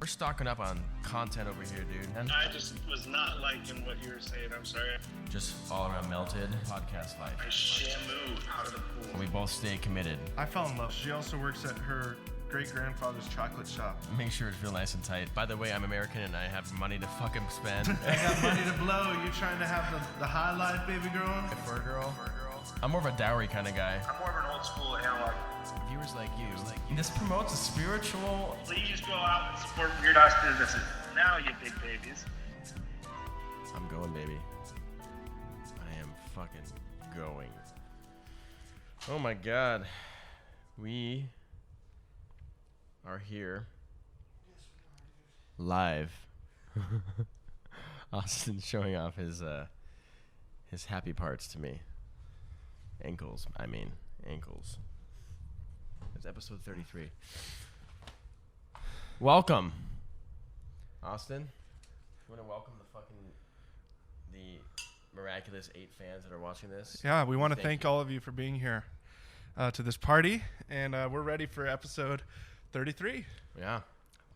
We're stocking up on content over here, dude. I just was not liking what you were saying. I'm sorry. Just all around melted podcast life. I shamu out of the pool. And we both stay committed. I fell in love. She also works at her great-grandfather's chocolate shop. Make sure it's real nice and tight. By the way, I'm American and I have money to fucking spend. I got money to blow. You trying to have the high life, baby girl? A fur girl. I'm more of a dowry kind of guy. I'm more of an old school analog. Viewers like you. This promotes a spiritual. Please go out and support weird ass businesses. Now, you big babies. I'm going, baby. I am fucking going. Oh my god. We are here. Live. Austin showing off his happy parts to me. Ankles. It's episode 33. Welcome, Austin. You want to welcome the miraculous 8 fans that are watching this? Yeah, we want to thank all of you for being here to this party, and we're ready for episode 33. Yeah,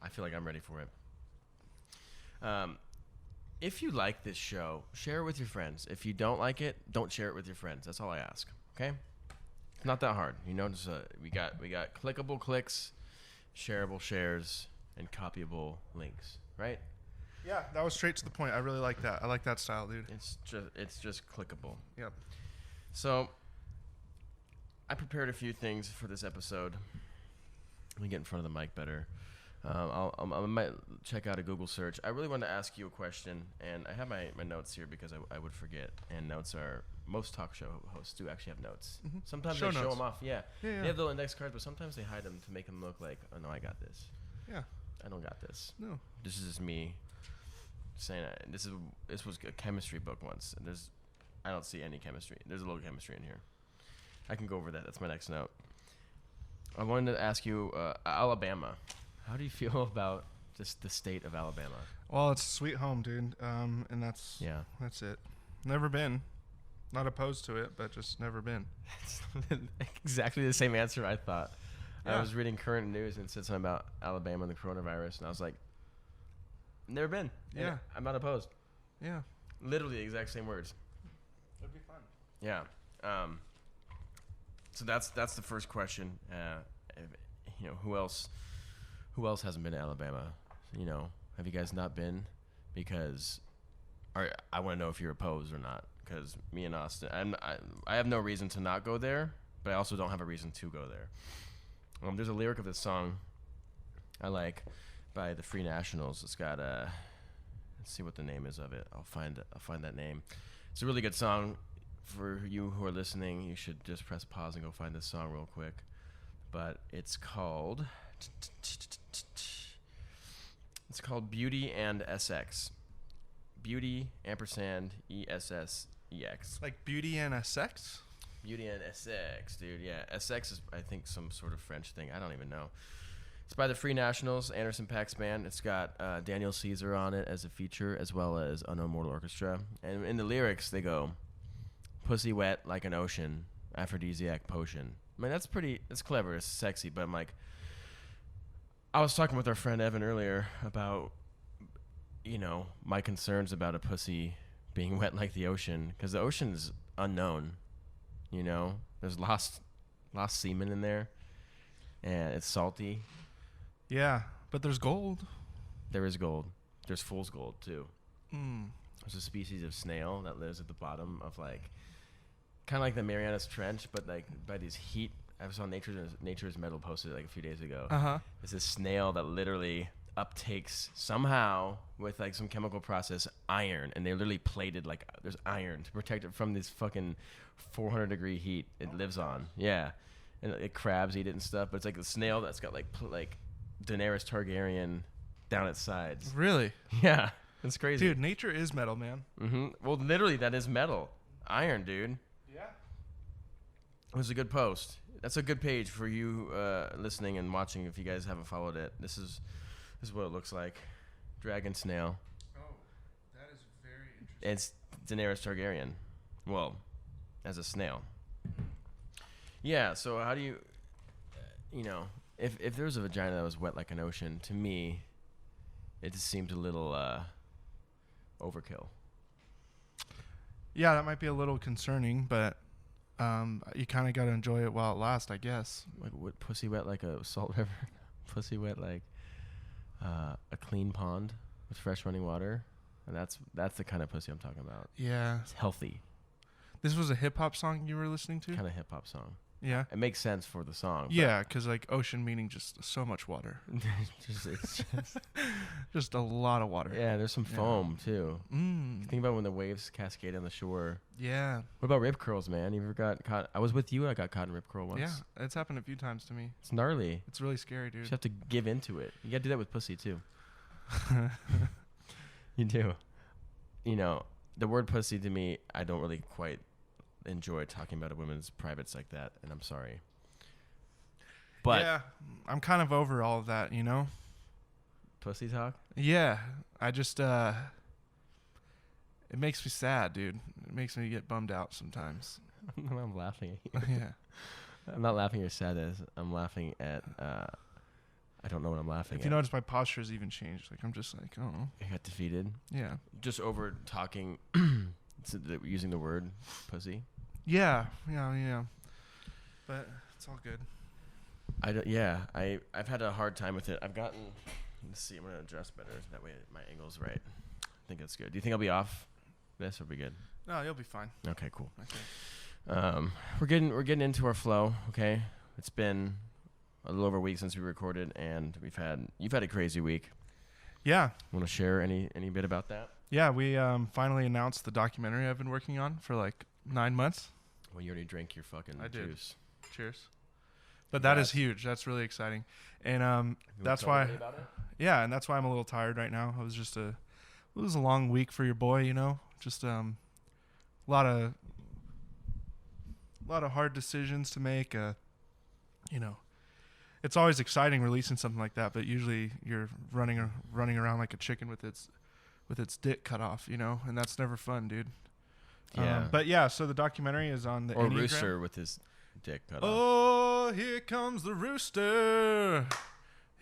I feel like I'm ready for it. If you like this show, share it with your friends. If you don't like it, don't share it with your friends. That's all I ask. Okay? It's not that hard. You know, just we got clickable clicks, shareable shares, and copyable links. Right? Yeah, that was straight to the point. I really like that. I like that style, dude. It's just clickable. Yep. So I prepared a few things for this episode. Let me get in front of the mic better. I might check out a Google search. I really want to ask you a question, and I have my notes here because I would forget. And notes are, most talk show hosts do actually have notes. Mm-hmm. Sometimes they show them off. Yeah. They have the index cards, but sometimes they hide them to make them look like, oh no, I got this. Yeah. I don't got this. No. This is just me saying this was a chemistry book once, and I don't see any chemistry. There's a little chemistry in here. I can go over that. That's my next note. I wanted to ask you, Alabama. How do you feel about just the state of Alabama? Well, it's a sweet home, dude. And that's it. Never been. Not opposed to it, but just never been. That's exactly the same answer I thought. Yeah. I was reading current news and it said something about Alabama and the coronavirus, and I was like, never been. Yeah. I'm not opposed. Yeah. Literally the exact same words. It'd be fun. Yeah. So that's the first question. You know, who else hasn't been to Alabama? You know, have you guys not been? Because I want to know if you're opposed or not. Because me and Austin, I have no reason to not go there, but I also don't have a reason to go there. There's a lyric of this song I like by the Free Nationals. It's got let's see what the name is of it. I'll find that name. It's a really good song. For you who are listening, you should just press pause and go find this song real quick. But it's called Beauty and SX. Beauty ampersand ESSEX. Like Beauty and a Sex? Beauty and SX, dude. Yeah, SX is, I think, some sort of French thing. I don't even know. It's by the Free Nationals, Anderson .Paak's band. It's got Daniel Caesar on it as a feature, as well as Unknown Mortal Orchestra. And in the lyrics, they go, "Pussy wet like an ocean, aphrodisiac potion." I mean, that's clever. It's sexy, but I'm like, I was talking with our friend Evan earlier about, you know, my concerns about a pussy being wet like the ocean, because the ocean is unknown. You know, there's lost semen in there, and it's salty. Yeah, but there's gold. There is gold. There's fool's gold too. Mm. There's a species of snail that lives at the bottom of like, kind of like the Marianas Trench, but like by these heat. I saw Nature's Metal posted like a few days ago. There's this snail that literally uptakes somehow with like some chemical process iron, and they literally plated like there's iron to protect it from this fucking 400-degree heat it lives on. Yeah, and it crabs eat it and stuff. But it's like a snail that's got like Daenerys Targaryen down its sides. Really? Yeah, it's crazy. Dude, nature is metal, man. Mm-hmm. Well, literally, that is metal. Iron, dude. Yeah. It was a good post. That's a good page for you listening and watching if you guys haven't followed it. This is what it looks like. Dragon snail. Oh, that is very interesting. It's Daenerys Targaryen. Well, as a snail. Yeah, so how do you, you know, if there was a vagina that was wet like an ocean, to me, it just seemed a little overkill. Yeah, that might be a little concerning, but you kind of got to enjoy it while it lasts, I guess. Like what, pussy wet like a salt river? Pussy wet like a clean pond with fresh running water? And that's the kind of pussy I'm talking about. Yeah. It's healthy. This was a hip-hop song you were listening to? Kind of hip-hop song. Yeah. It makes sense for the song. Yeah, because like ocean meaning just so much water. it's just a lot of water. Yeah, there's some foam too. Mm. Think about when the waves cascade on the shore. Yeah. What about rip curls, man? You ever got caught? I was with you. I got caught in rip curl once. Yeah, it's happened a few times to me. It's gnarly. It's really scary, dude. You just have to give into it. You got to do that with pussy too. You do. You know, the word pussy to me, I don't really quite enjoy talking about a woman's privates like that, and I'm sorry. But yeah, I'm kind of over all of that, you know? Pussy talk? Yeah, I just, it makes me sad, dude. It makes me get bummed out sometimes. I'm laughing at you. Yeah. I'm not laughing at your sadness. I'm laughing at, I don't know what I'm laughing at. If you notice, my posture has even changed. Like, I'm just like, I don't know. You got defeated? Yeah. Just over talking, using the word pussy? Yeah. But it's all good. I've had a hard time with it. I've gotten, let's see, I'm going to adjust better. That way my angle's right. I think that's good. Do you think I'll be off this or be good? No, you'll be fine. Okay, cool. Okay. We're getting into our flow, okay? It's been a little over a week since we recorded, and you've had a crazy week. Yeah. Want to share any bit about that? Yeah, we finally announced the documentary I've been working on for like 9 months. Well, you already drank your fucking juice. Cheers. But that is huge. That's really exciting. And that's why yeah, and that's why I'm a little tired right now. It was a long week for your boy, you know. Just a lot of hard decisions to make, you know. It's always exciting releasing something like that, but usually you're running around like a chicken with its dick cut off, you know, and that's never fun, dude. Yeah. But yeah, so the documentary is on the or Enneagram. rooster with his dick cut off. Oh, here comes the rooster.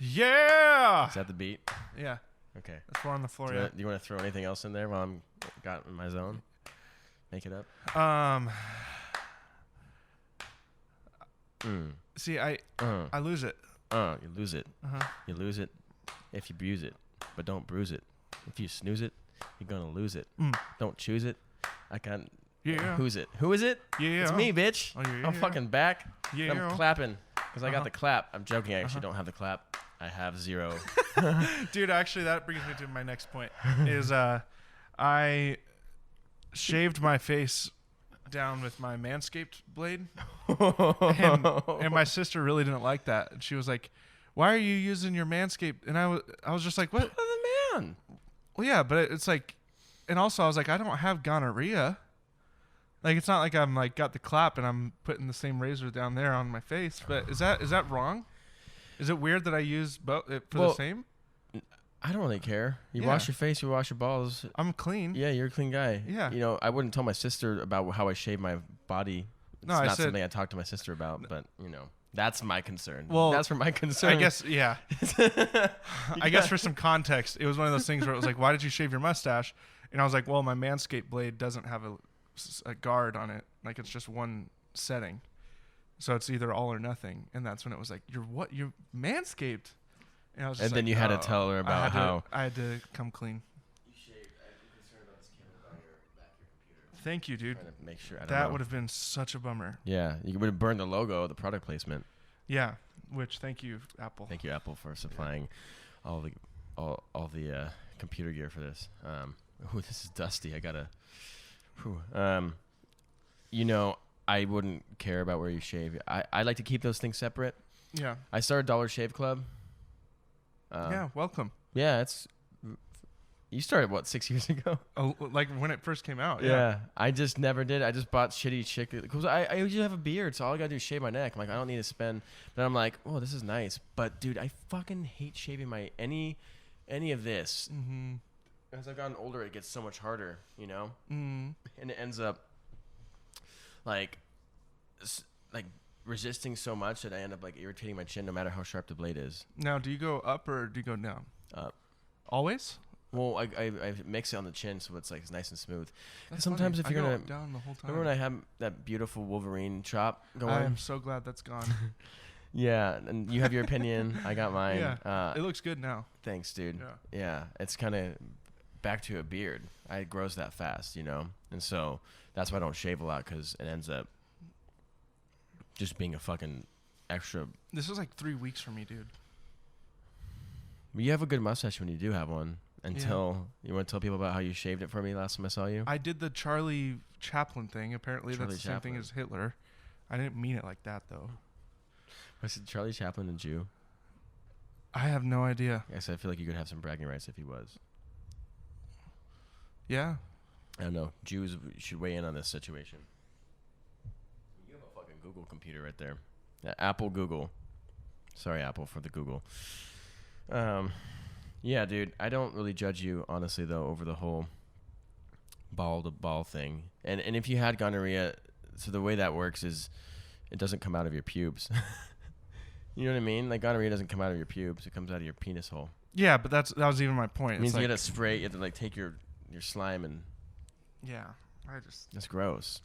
Yeah. Is that the beat? Yeah. Okay. That's one on the floor. Do you want to throw anything else in there while I'm got in my zone? Make it up. See, I lose it. You lose it. You lose it if you bruise it, but don't bruise it. If you snooze it, you're gonna lose it. Don't choose it. I can't. Yeah. Who's it? Who is it? Yeah. It's me, bitch. Oh, yeah. I'm fucking back. Yeah. I'm clapping because I got the clap. I'm joking. I actually don't have the clap. I have 0. Dude, actually, that brings me to my next point. Is I shaved my face down with my Manscaped blade, and my sister really didn't like that. And she was like, "Why are you using your Manscaped?" And I was just like, "What?" The man. Well, yeah, but it's like, and also I was like, I don't have gonorrhea. Like, it's not like I'm like got the clap and I'm putting the same razor down there on my face. But is that wrong? Is it weird that I use both for the same? I don't really care. You wash your face, you wash your balls. I'm clean. Yeah, you're a clean guy. Yeah. You know, I wouldn't tell my sister about how I shave my body. It's not something I talk to my sister about, but, you know, that's my concern. Well, that's for my concern. I guess, yeah. I guess for some context, it was one of those things where it was like, why did you shave your mustache? And I was like, well, my Manscaped blade doesn't have a guard on it. Like, it's just one setting. So it's either all or nothing. And that's when it was like, you're Manscaped. And I was just then you had to tell her about how I had to come clean. You shaved. I'm concerned about this camera by your computer. Thank you, dude. Trying to make sure. That would have been such a bummer. Yeah, you would have burned the logo, the product placement. Yeah, which thank you, Apple. Thank you, Apple, for supplying all the computer gear for this. This is dusty. I gotta. You know, I wouldn't care about where you shave. I like to keep those things separate. Yeah. I started Dollar Shave Club. Yeah, welcome. Yeah, you started what, 6 years ago? Oh, like when it first came out. Yeah. I just never did. I just bought shitty chicken because I usually have a beard, so all I gotta do is shave my neck. I'm like, I don't need to spend. But I'm like, oh, this is nice. But dude, I fucking hate shaving my any of this. Mm-hmm. As I've gotten older, it gets so much harder, you know. Mm-hmm. And it ends up like resisting so much that I end up like irritating my chin no matter how sharp the blade is. Now, do you go up or do you go down? Up. Always? Well, I mix it on the chin so it's like it's nice and smooth. That's Sometimes funny. if you're I gonna go down the whole time. remember when I had that beautiful Wolverine chop going. I am so glad that's gone. Yeah, and you have your opinion. I got mine. Yeah, it looks good now. Thanks, dude. Yeah. Yeah, it's kind of back to a beard. It grows that fast, and so that's why I don't shave a lot because it ends up just being a fucking extra. This was like 3 weeks for me, dude. You have a good mustache when you do have one. Until you want to tell people about how you shaved it for me last time I saw you. I did the Charlie Chaplin thing. Apparently, Charlie that's the same thing as Hitler. I didn't mean it like that, though. Was it Charlie Chaplin a Jew? I have no idea. I feel like you could have some bragging rights if he was. Yeah. I don't know. Jews should weigh in on this situation. You have a fucking Google computer right there. Apple Google. Sorry, Apple, for the Google. Yeah, dude. I don't really judge you, honestly, though, over the whole ball-to-ball thing. And if you had gonorrhea, so the way that works is it doesn't come out of your pubes. You know what I mean? Like, gonorrhea doesn't come out of your pubes. It comes out of your penis hole. Yeah, but that was even my point. It means you got to spray. You have to, like, take your slime and... Yeah. That's gross.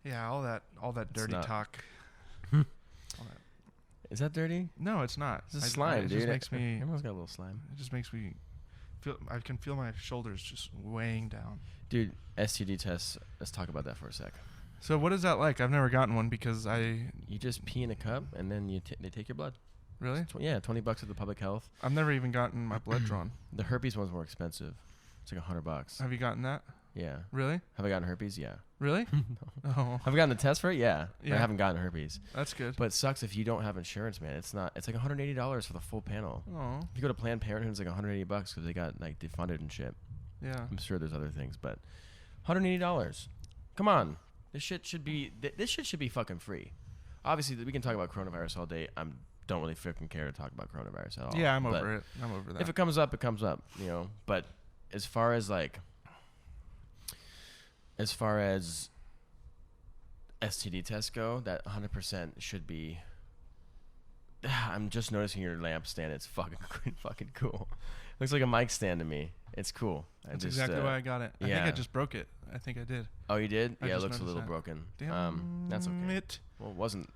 Yeah, all that dirty talk. Is that dirty? No, it's not. It's just slime, dude. It just makes me... Everyone's got a little slime. It just makes me feel... I can feel my shoulders just weighing down. Dude, STD tests. Let's talk about that for a sec. So what is that like? I've never gotten one because You just pee in a cup, and then they take your blood. Really? Yeah, $20 at the public health. I've never even gotten my blood drawn. The herpes one's more expensive. It's like $100. Have you gotten that? Yeah. Really? Have I gotten herpes? Yeah. Really? No. Oh. Have I gotten the test for it? Yeah. Yeah. I haven't gotten herpes. That's good. But it sucks if you don't have insurance, man. It's like $180 for the full panel. Oh. If you go to Planned Parenthood, it's like $180 because they got like defunded and shit. Yeah. I'm sure there's other things, but $180. Come on. This shit should be fucking free. Obviously, we can talk about coronavirus all day. Don't really freaking care to talk about coronavirus at all. Yeah, I'm over it. I'm over that. If it comes up, it comes up, But as far as STD tests go, that 100% should be. I'm just noticing your lamp stand. It's fucking cool. Looks like a mic stand to me. It's cool. That's exactly why I got it. I think I just broke it. I think I did. Oh, you did? I Yeah, it just looks a little noticed that. broken. Damn that's okay. it. Well, it wasn't.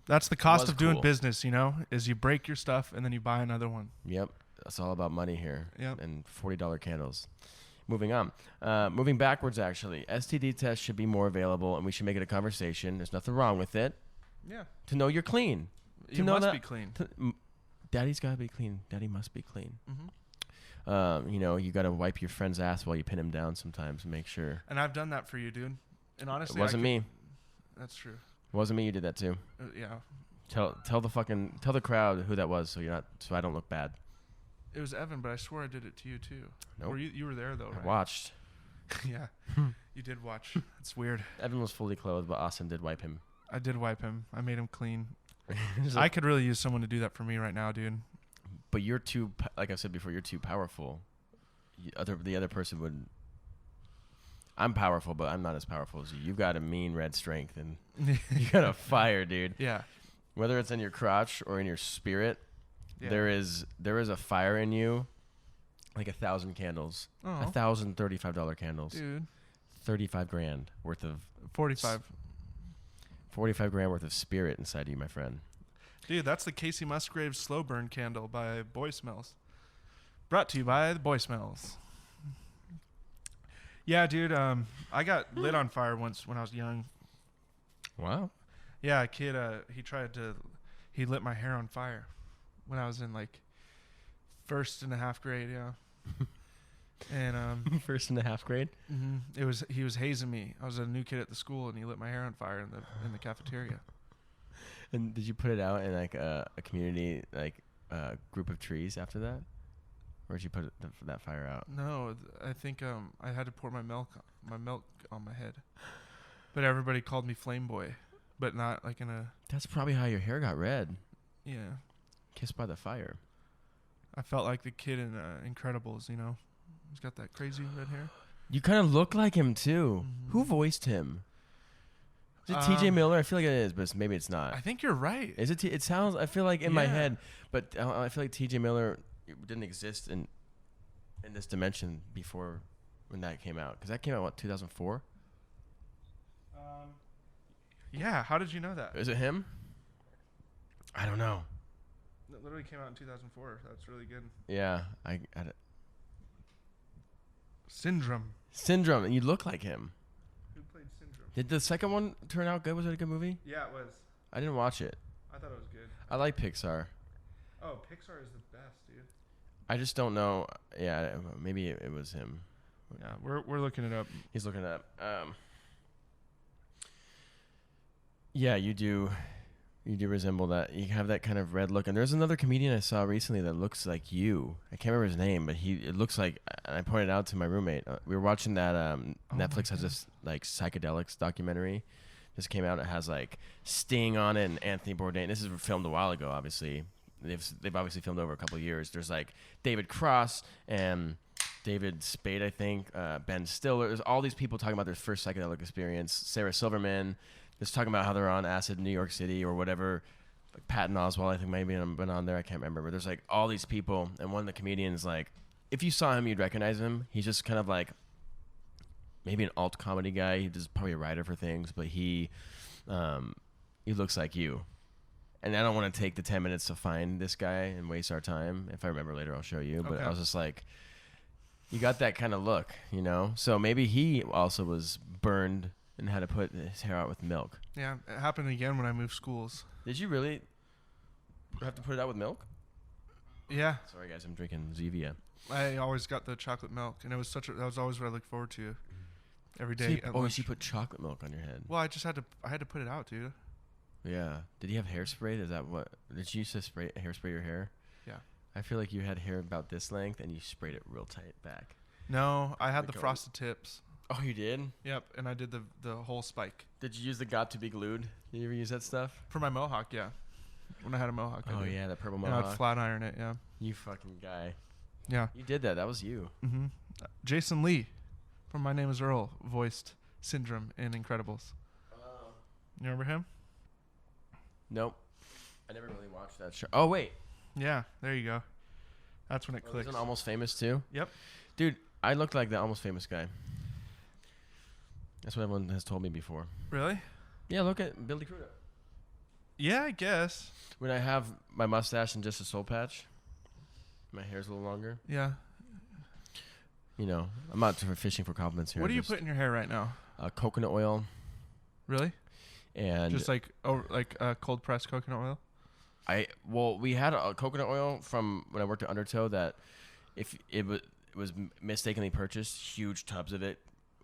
That's the cost of doing cool. business, is you break your stuff and then you buy another one. Yep. That's all about money here. Yep. And $40 candles. Moving on. Moving backwards, actually. STD tests should be more available, and we should make it a conversation. There's nothing wrong with it. Yeah. To know you're clean. You must be clean. Daddy's got to be clean. Daddy must be clean. Mm-hmm. You got to wipe your friend's ass while you pin him down sometimes and make sure. And I've done that for you, dude. And honestly, it wasn't me. That's true. It wasn't me. You did that too. Yeah. Tell the crowd who that was so I don't look bad. It was Evan, but I swore I did it to you too. Nope. Or you were there though, right? I watched. Yeah. You did watch. It's weird. Evan was fully clothed, but Austin did wipe him. I did wipe him. I made him clean. I could really use someone to do that for me right now, dude. But you're too, like I said before, you're too powerful. The other person would. I'm powerful, but I'm not as powerful as you. You've got a mean red strength, and you got a fire, dude. Yeah. Whether it's in your crotch or in your spirit, Yeah. there is a fire in you, like 1,000 candles, Oh. 1,000 $35 candles, Dude. 35 grand worth of 45. 45 grand worth of spirit inside you, my friend. Dude, that's the Casey Musgraves Slow Burn Candle by Boy Smells. Brought to you by the Boy Smells. Yeah, dude, I got lit on fire once when I was young. Wow. Yeah, a kid, he lit my hair on fire when I was in like 1st and a half grade, yeah. And 1st and a half grade? he was hazing me. I was a new kid at the school, and he lit my hair on fire in the cafeteria. And did you put it out in like a community, like group of trees after that? Or did you put that fire out? No, I think I had to pour my milk on my head. But everybody called me Flame Boy, but not like in a... That's probably how your hair got red. Yeah. Kissed by the fire. I felt like the kid in Incredibles, He's got that crazy red hair. You kind of look like him, too. Mm-hmm. Who voiced him? Is it TJ Miller? I feel like it is, but maybe it's not. I think you're right. Is it? It sounds... I feel like in my head, but I feel like TJ Miller it didn't exist in this dimension before when that came out? Because that came out what 2004. Yeah. How did you know that? Is it him? I don't know. It literally came out in 2004. That's really good. Yeah, Syndrome. Syndrome, and you look like him. Who played Syndrome? Did the second one turn out good? Was it a good movie? Yeah, it was. I didn't watch it. I thought it was good. I like Pixar. Oh, Pixar is the best, dude. I just don't know. Yeah, maybe it was him. Yeah, we're looking it up. He's looking it up. Yeah, you do. You do resemble that. You have that kind of red look. And there's another comedian I saw recently that looks like you. I can't remember his name, but it looks like. And I pointed out to my roommate. We were watching that. Netflix has this like psychedelics documentary. Just came out. It has like Sting on it and Anthony Bourdain. This is filmed a while ago, obviously. They've obviously filmed over a couple of years. There's like David Cross and David Spade, I think. Ben Stiller. There's all these people talking about their first psychedelic experience. Sarah Silverman. Just talking about how they're on acid in New York City or whatever. Like Patton Oswalt, I think maybe been on there. I can't remember. But there's like all these people, and one of the comedians, like, if you saw him, you'd recognize him. He's just kind of like maybe an alt comedy guy. He's probably a writer for things, but he looks like you. And I don't want to take the 10 minutes to find this guy and waste our time. If I remember later, I'll show you. But Okay. I was just like, you got that kind of look, you know? So maybe he also was burned and had to put his hair out with milk. Yeah, it happened again when I moved schools. Did you really have to put it out with milk? Yeah, Sorry, guys, I'm drinking Zevia. I always got the chocolate milk, and that was always what I looked forward to every day. at lunch. You put chocolate milk on your head. Well, I had to put it out, dude. Yeah. Did you have hairspray? Is that what? Did you used to hairspray your hair? Yeah. I feel like you had hair about this length and you sprayed it real tight back. No, I had the Because- frosted tips. Oh, you did? Yep, and I did the whole spike Did you use the got to be glued? Did you ever use that stuff? for my mohawk. Yeah, when I had a mohawk. I Oh did. yeah, that purple And mohawk. I'd flat iron it. Yeah. You fucking guy. Yeah. You did that. That was you. Mm-hmm. Jason Lee from My Name Is Earl voiced Syndrome in Incredibles. You remember him? Nope. I never really watched that show. Oh wait. Yeah, there you go. That's when it clicks. Wasn't Almost Famous too? Yep. Dude, I looked like the Almost Famous guy. That's what everyone has told me before. Really? Yeah, look at Billy Crudup. Yeah, I guess. When I have my mustache and just a soul patch, my hair's a little longer. Yeah. You know, I'm not fishing for compliments here. What do you put in your hair right now? Coconut oil Really? and Just like cold pressed coconut oil? we had a coconut oil from when I worked at Undertow that if it was mistakenly purchased, huge tubs of it.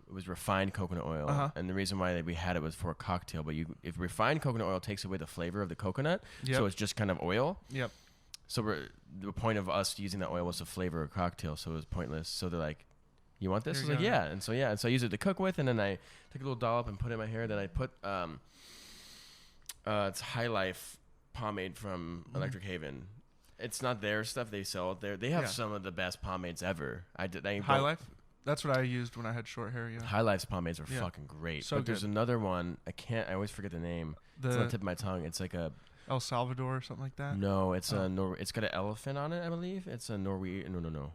It was refined coconut oil, Uh-huh. and the reason why we had it was for a cocktail. But if refined coconut oil takes away the flavor of the coconut, Yep. so it's just kind of oil. Yep. So the point of us using that oil was to flavor a cocktail, so it was pointless. So they're like, "You want this?" I Here was you like, go. "Yeah," and so I used it to cook with, and then I took a little dollop and put it in my hair. Then I put it's High Life pomade from Electric Haven. It's not their stuff; they sell it there. They have Yeah. some of the best pomades ever. High Life? That's what I used when I had short hair, yeah. High Life's pomades are Yeah. fucking great. So but there's good. another one. I always forget the name. It's on the The tip of my tongue. It's like a El Salvador or something like that? no. It's Oh. it's got an elephant on it. I believe it's a Norway. No.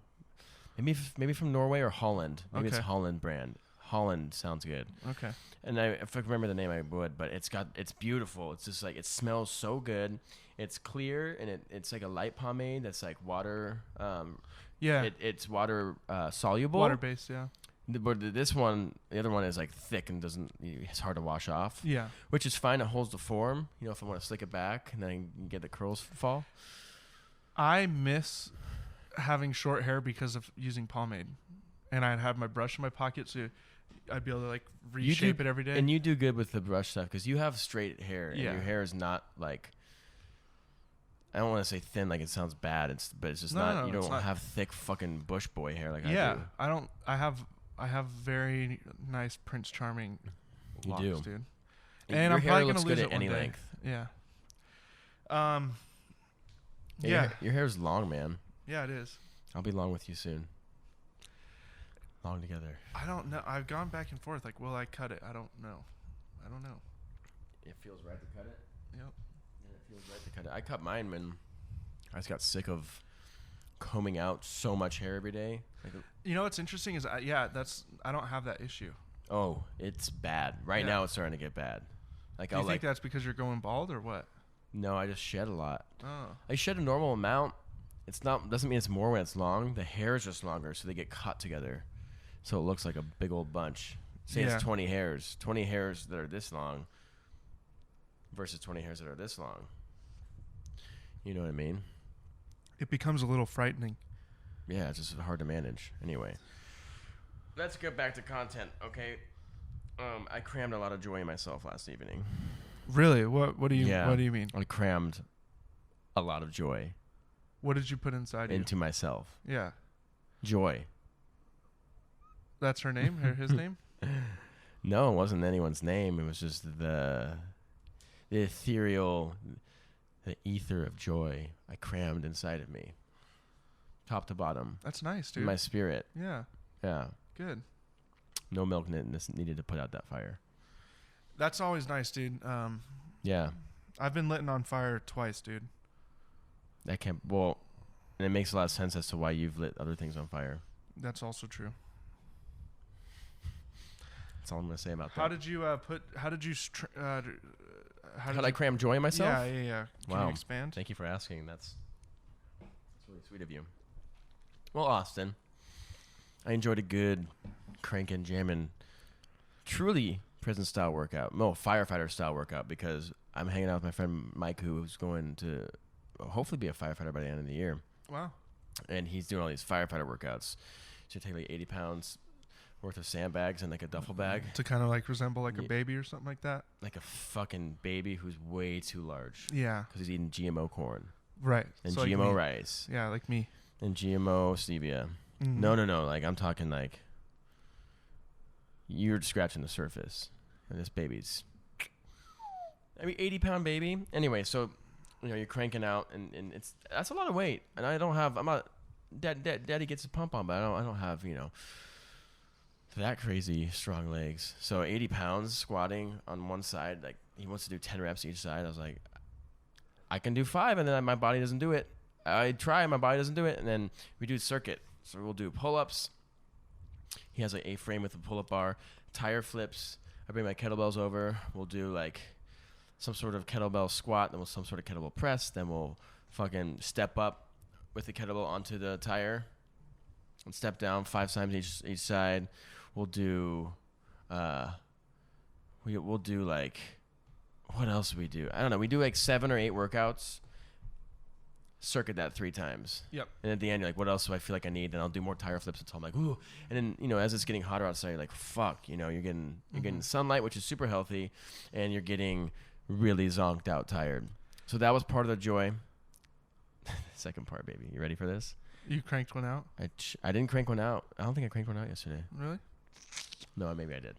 Maybe from Norway or Holland. Maybe it's Okay. Holland brand. Holland sounds good. Okay. And if I could remember the name, I would. But it's beautiful. It's just like it smells so good. It's clear and it's like a light pomade that's like water. Yeah. It's water soluble. Water based, yeah. But this one, the other one is like thick and it's hard to wash off. Yeah. Which is fine. It holds the form. You know, if I want to slick it back and then I can get the curls fall. I miss having short hair because of using pomade. And I'd have my brush in my pocket, so I'd be able to like reshape it every day. And you do good with the brush stuff because you have straight hair. And Yeah. your hair is not like, I don't want to say thin like it sounds bad. But it's just No, not, no, you it's don't not. have thick fucking bush boy hair like yeah, I do. I have very nice Prince Charming You locks, do. dude. And And your I'm hair probably looks gonna lose good it at one any day. length. Yeah. Yeah. Your hair's long, man. Yeah, it is. I'll be long with you soon. Long together. I don't know. I've gone back and forth. Like, will I cut it? I don't know. It feels right to cut it. Yep. Yeah, it feels right to cut it. I cut mine when I just got sick of combing out so much hair every day. Like, You know what's interesting is, I don't have that issue. oh, it's bad. Right now it's starting to get bad. Like Do you think that's because you're going bald or what? No, I just shed a lot. Oh. I shed a normal amount. It's not doesn't mean it's more when it's long. The hair is just longer, so they get caught together. So it looks like a big old bunch. Say it's 20 hairs. 20 hairs that are this long versus 20 hairs that are this long. You know what I mean? It becomes a little frightening. Yeah, it's just hard to manage. Anyway, let's get back to content, okay? I crammed a lot of joy in myself last evening. Really? What do you mean? I crammed a lot of joy What did you put inside into myself. you? Yeah. Joy. That's her name? His name? No, it wasn't anyone's name. It was just the ethereal, the ether of joy I crammed inside of me. Top to bottom. That's nice, dude. My spirit. Yeah. Yeah. Good. No milk needed to put out that fire. That's always nice, dude. Yeah. I've been lit on fire twice, dude. That can't, and it makes a lot of sense as to why you've lit other things on fire. That's also true. That's all I'm going to say about that. How did you How did I cram joy in myself? Yeah. Can Wow. you expand? Thank you for asking. That's really sweet of you. Well, Austin, I enjoyed a good cranking, jamming, truly prison-style workout. No, firefighter-style workout, because I'm hanging out with my friend Mike, who's going to hopefully be a firefighter by the end of the year. Wow. And he's doing all these firefighter workouts. So take like 80 pounds worth of sandbags and like a duffel bag. To kind of like resemble like a baby or something like that. Like a fucking baby who's way too large. Yeah. Because he's eating GMO corn. Right. And so GMO like rice. Yeah, like me. And GMO stevia. Mm-hmm. No. Like I'm talking like you're scratching the surface. And this baby's 80-pound baby. Anyway, so you're cranking out and that's a lot of weight. And I'm not daddy gets a pump on, but I don't have, that crazy strong legs. So 80 pounds squatting on one side, like he wants to do 10 reps each side. I was like, I can do 5, and then my body doesn't do it. I try, my body doesn't do it, and then we do circuit. So we'll do pull-ups. He has like a frame with a pull-up bar, tire flips. I bring my kettlebells over. We'll do like some sort of kettlebell squat, then we'll some sort of kettlebell press, then we'll fucking step up with the kettlebell onto the tire and step down 5 times each side. We'll do we'll do like, what else do we do? I don't know. We do like 7 or 8 workouts. Circuit that 3 times. Yep. And at the end, you're like, what else do I feel like I need? And I'll do more tire flips until I'm like, ooh. And then, as it's getting hotter outside, you're like, fuck, you're getting sunlight, which is super healthy, and you're getting really zonked out tired. So that was part of the joy. Second part, baby. You ready for this? You cranked one out? I didn't crank one out. I don't think I cranked one out yesterday. Really? No, maybe I did.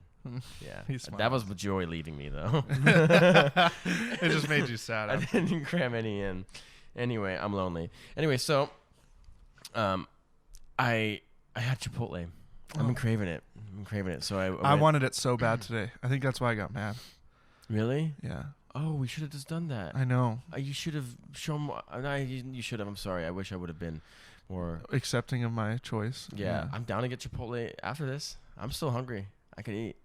Yeah. He smiled. That was joy leaving me, though. It just made you sad. I didn't cram any in. Anyway, I'm lonely. Anyway, so I had Chipotle. I've been craving it. So I wanted it so bad today. I think that's why I got mad. Really? Yeah. Oh, we should have just done that. I know. You should have shown more. You should have. I'm sorry. I wish I would have been more accepting of my choice. Yeah. I'm down to get Chipotle after this. I'm still hungry. I could eat.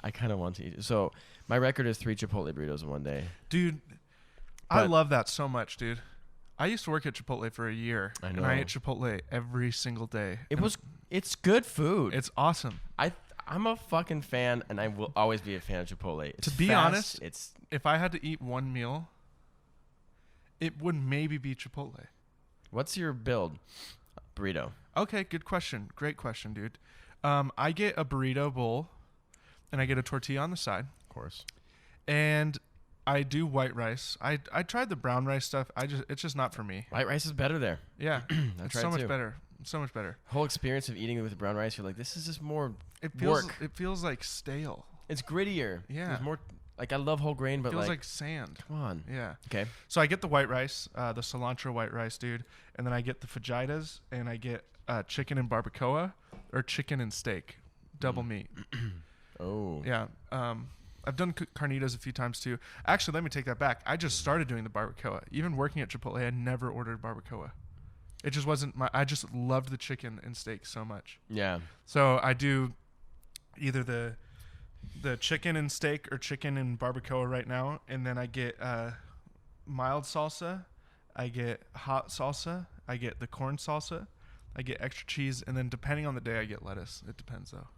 I kind of want to eat. So my record is 3 Chipotle burritos in one day. Dude, I love that so much, dude. I used to work at Chipotle for a year. I know. And I ate Chipotle every single day. It's good food. It's awesome. I'm a fucking fan, and I will always be a fan of Chipotle. It's to be fast, honest, if I had to eat one meal, it would maybe be Chipotle. What's your build? Burrito. Okay, good question. Great question, dude. I get a burrito bowl, and I get a tortilla on the side. Of course. And I do white rice. I tried the brown rice stuff. It's just not for me. White rice is better there. Yeah, it's so much better. So much better. Whole experience of eating it with brown rice, you're like, this is just more work. It feels like stale. It's grittier. Yeah. There's more. Like I love whole grain, but it feels like sand. Come on. Yeah. Okay. So I get the white rice, the cilantro white rice, dude, and then I get the fajitas, and I get chicken and barbacoa or chicken and steak, double meat. Oh. Yeah. I've done carnitas a few times too. Actually, let me take that back. I just started doing the barbacoa. Even working at Chipotle, I never ordered barbacoa. It just wasn't I just loved the chicken and steak so much. Yeah. So I do either the chicken and steak or chicken and barbacoa right now, and then I get mild salsa, I get hot salsa, I get the corn salsa, I get extra cheese, and then depending on the day, I get lettuce. It depends though.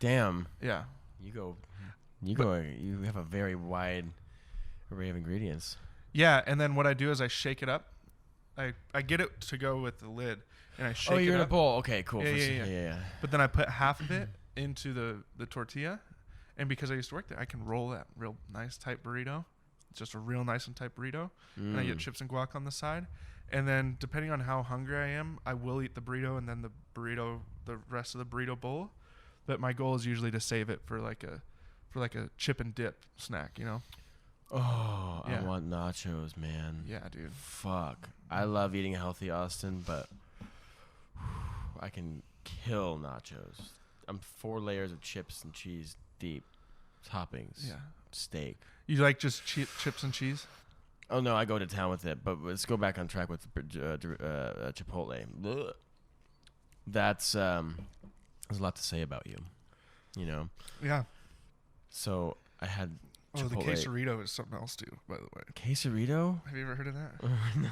Damn. Yeah. You have a very wide array of ingredients. Yeah, and then what I do is I shake it up. I get it to go with the lid, and I shake it up. Oh, you're in a bowl. Okay, cool. Yeah. But then I put half of it into the tortilla, and because I used to work there, I can roll that real nice tight burrito. It's just a real nice and tight burrito, and I get chips and guac on the side. And then depending on how hungry I am, I will eat the burrito and then the rest of the burrito bowl. But my goal is usually to save it for like a chip and dip snack, you know? Oh, Yeah. I want nachos, man. Yeah, dude. Fuck. I love eating healthy, Austin, but I can kill nachos. I'm 4 layers of chips and cheese deep. Toppings. Yeah. Steak. You like just chips and cheese? Oh, no, I go to town with it. But let's go back on track with Chipotle. Ugh. There's a lot to say about you, you know? Yeah. So I had Oh, the Chipotle. quesarito is something else too, by the way. Quesarito? Have you ever heard of that?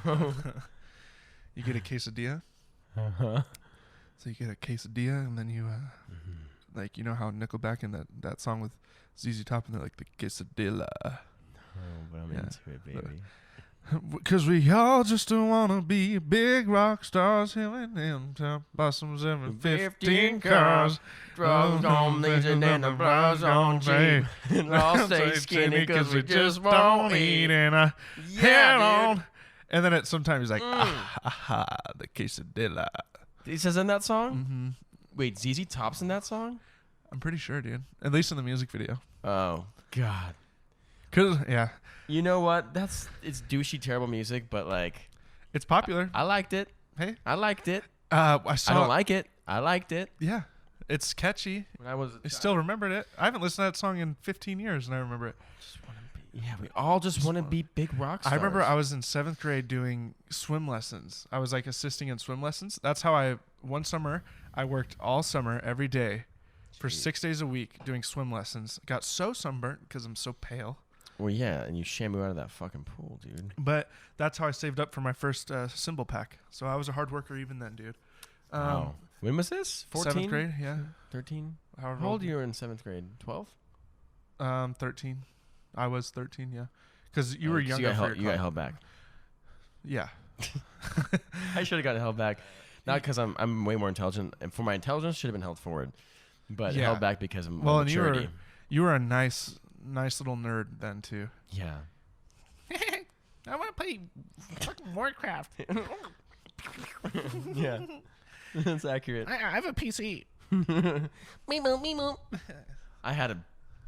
No. You get a quesadilla. Uh-huh. So you get a quesadilla, and then you, like, you know how Nickelback in that song with ZZ Top, and they're like, the quesadilla. Oh, but I'm Yeah. into it, baby. Because we all just want to be big rock stars, hailing them top bottoms every 15 cars. Drugs on these and then the bras on cheap. And all stay skinny because we just won't eat. And Yeah, on. dude. And then sometimes he's like, the quesadilla. He says in that song? Mm-hmm. Wait, ZZ Top's in that song? I'm pretty sure, dude. At least in the music video. Oh, God. Cause yeah, You know what? It's douchey, terrible music, but like, it's popular. I liked it. Hey, I liked it. I saw. I don't like it. I liked it. Yeah, it's catchy. When I was I still remembered it. I haven't listened to that song in 15 years, and I remember it. we all just want to be big rock stars. I remember I was in 7th grade doing swim lessons. I was like assisting in swim lessons. That's how one summer, I worked all summer, every day, for 6 days a week doing swim lessons. Got so sunburnt because I'm so pale. Well, yeah, and you shampoo out of that fucking pool, dude. But that's how I saved up for my first cymbal pack. So I was a hard worker even then, dude. Wow. When was this? 14? 7th grade, yeah. 13? However How old you were in 7th grade? 12? 13. I was 13, yeah. Because you were younger. You got held back. Yeah. I should have gotten held back. Not because I'm way more intelligent. And for my intelligence, should have been held forward. But Yeah. held back because of my Well, and maturity. you were a nice little nerd then, too. Yeah. I want to play fucking Warcraft. Yeah. That's accurate. I have a PC. I had a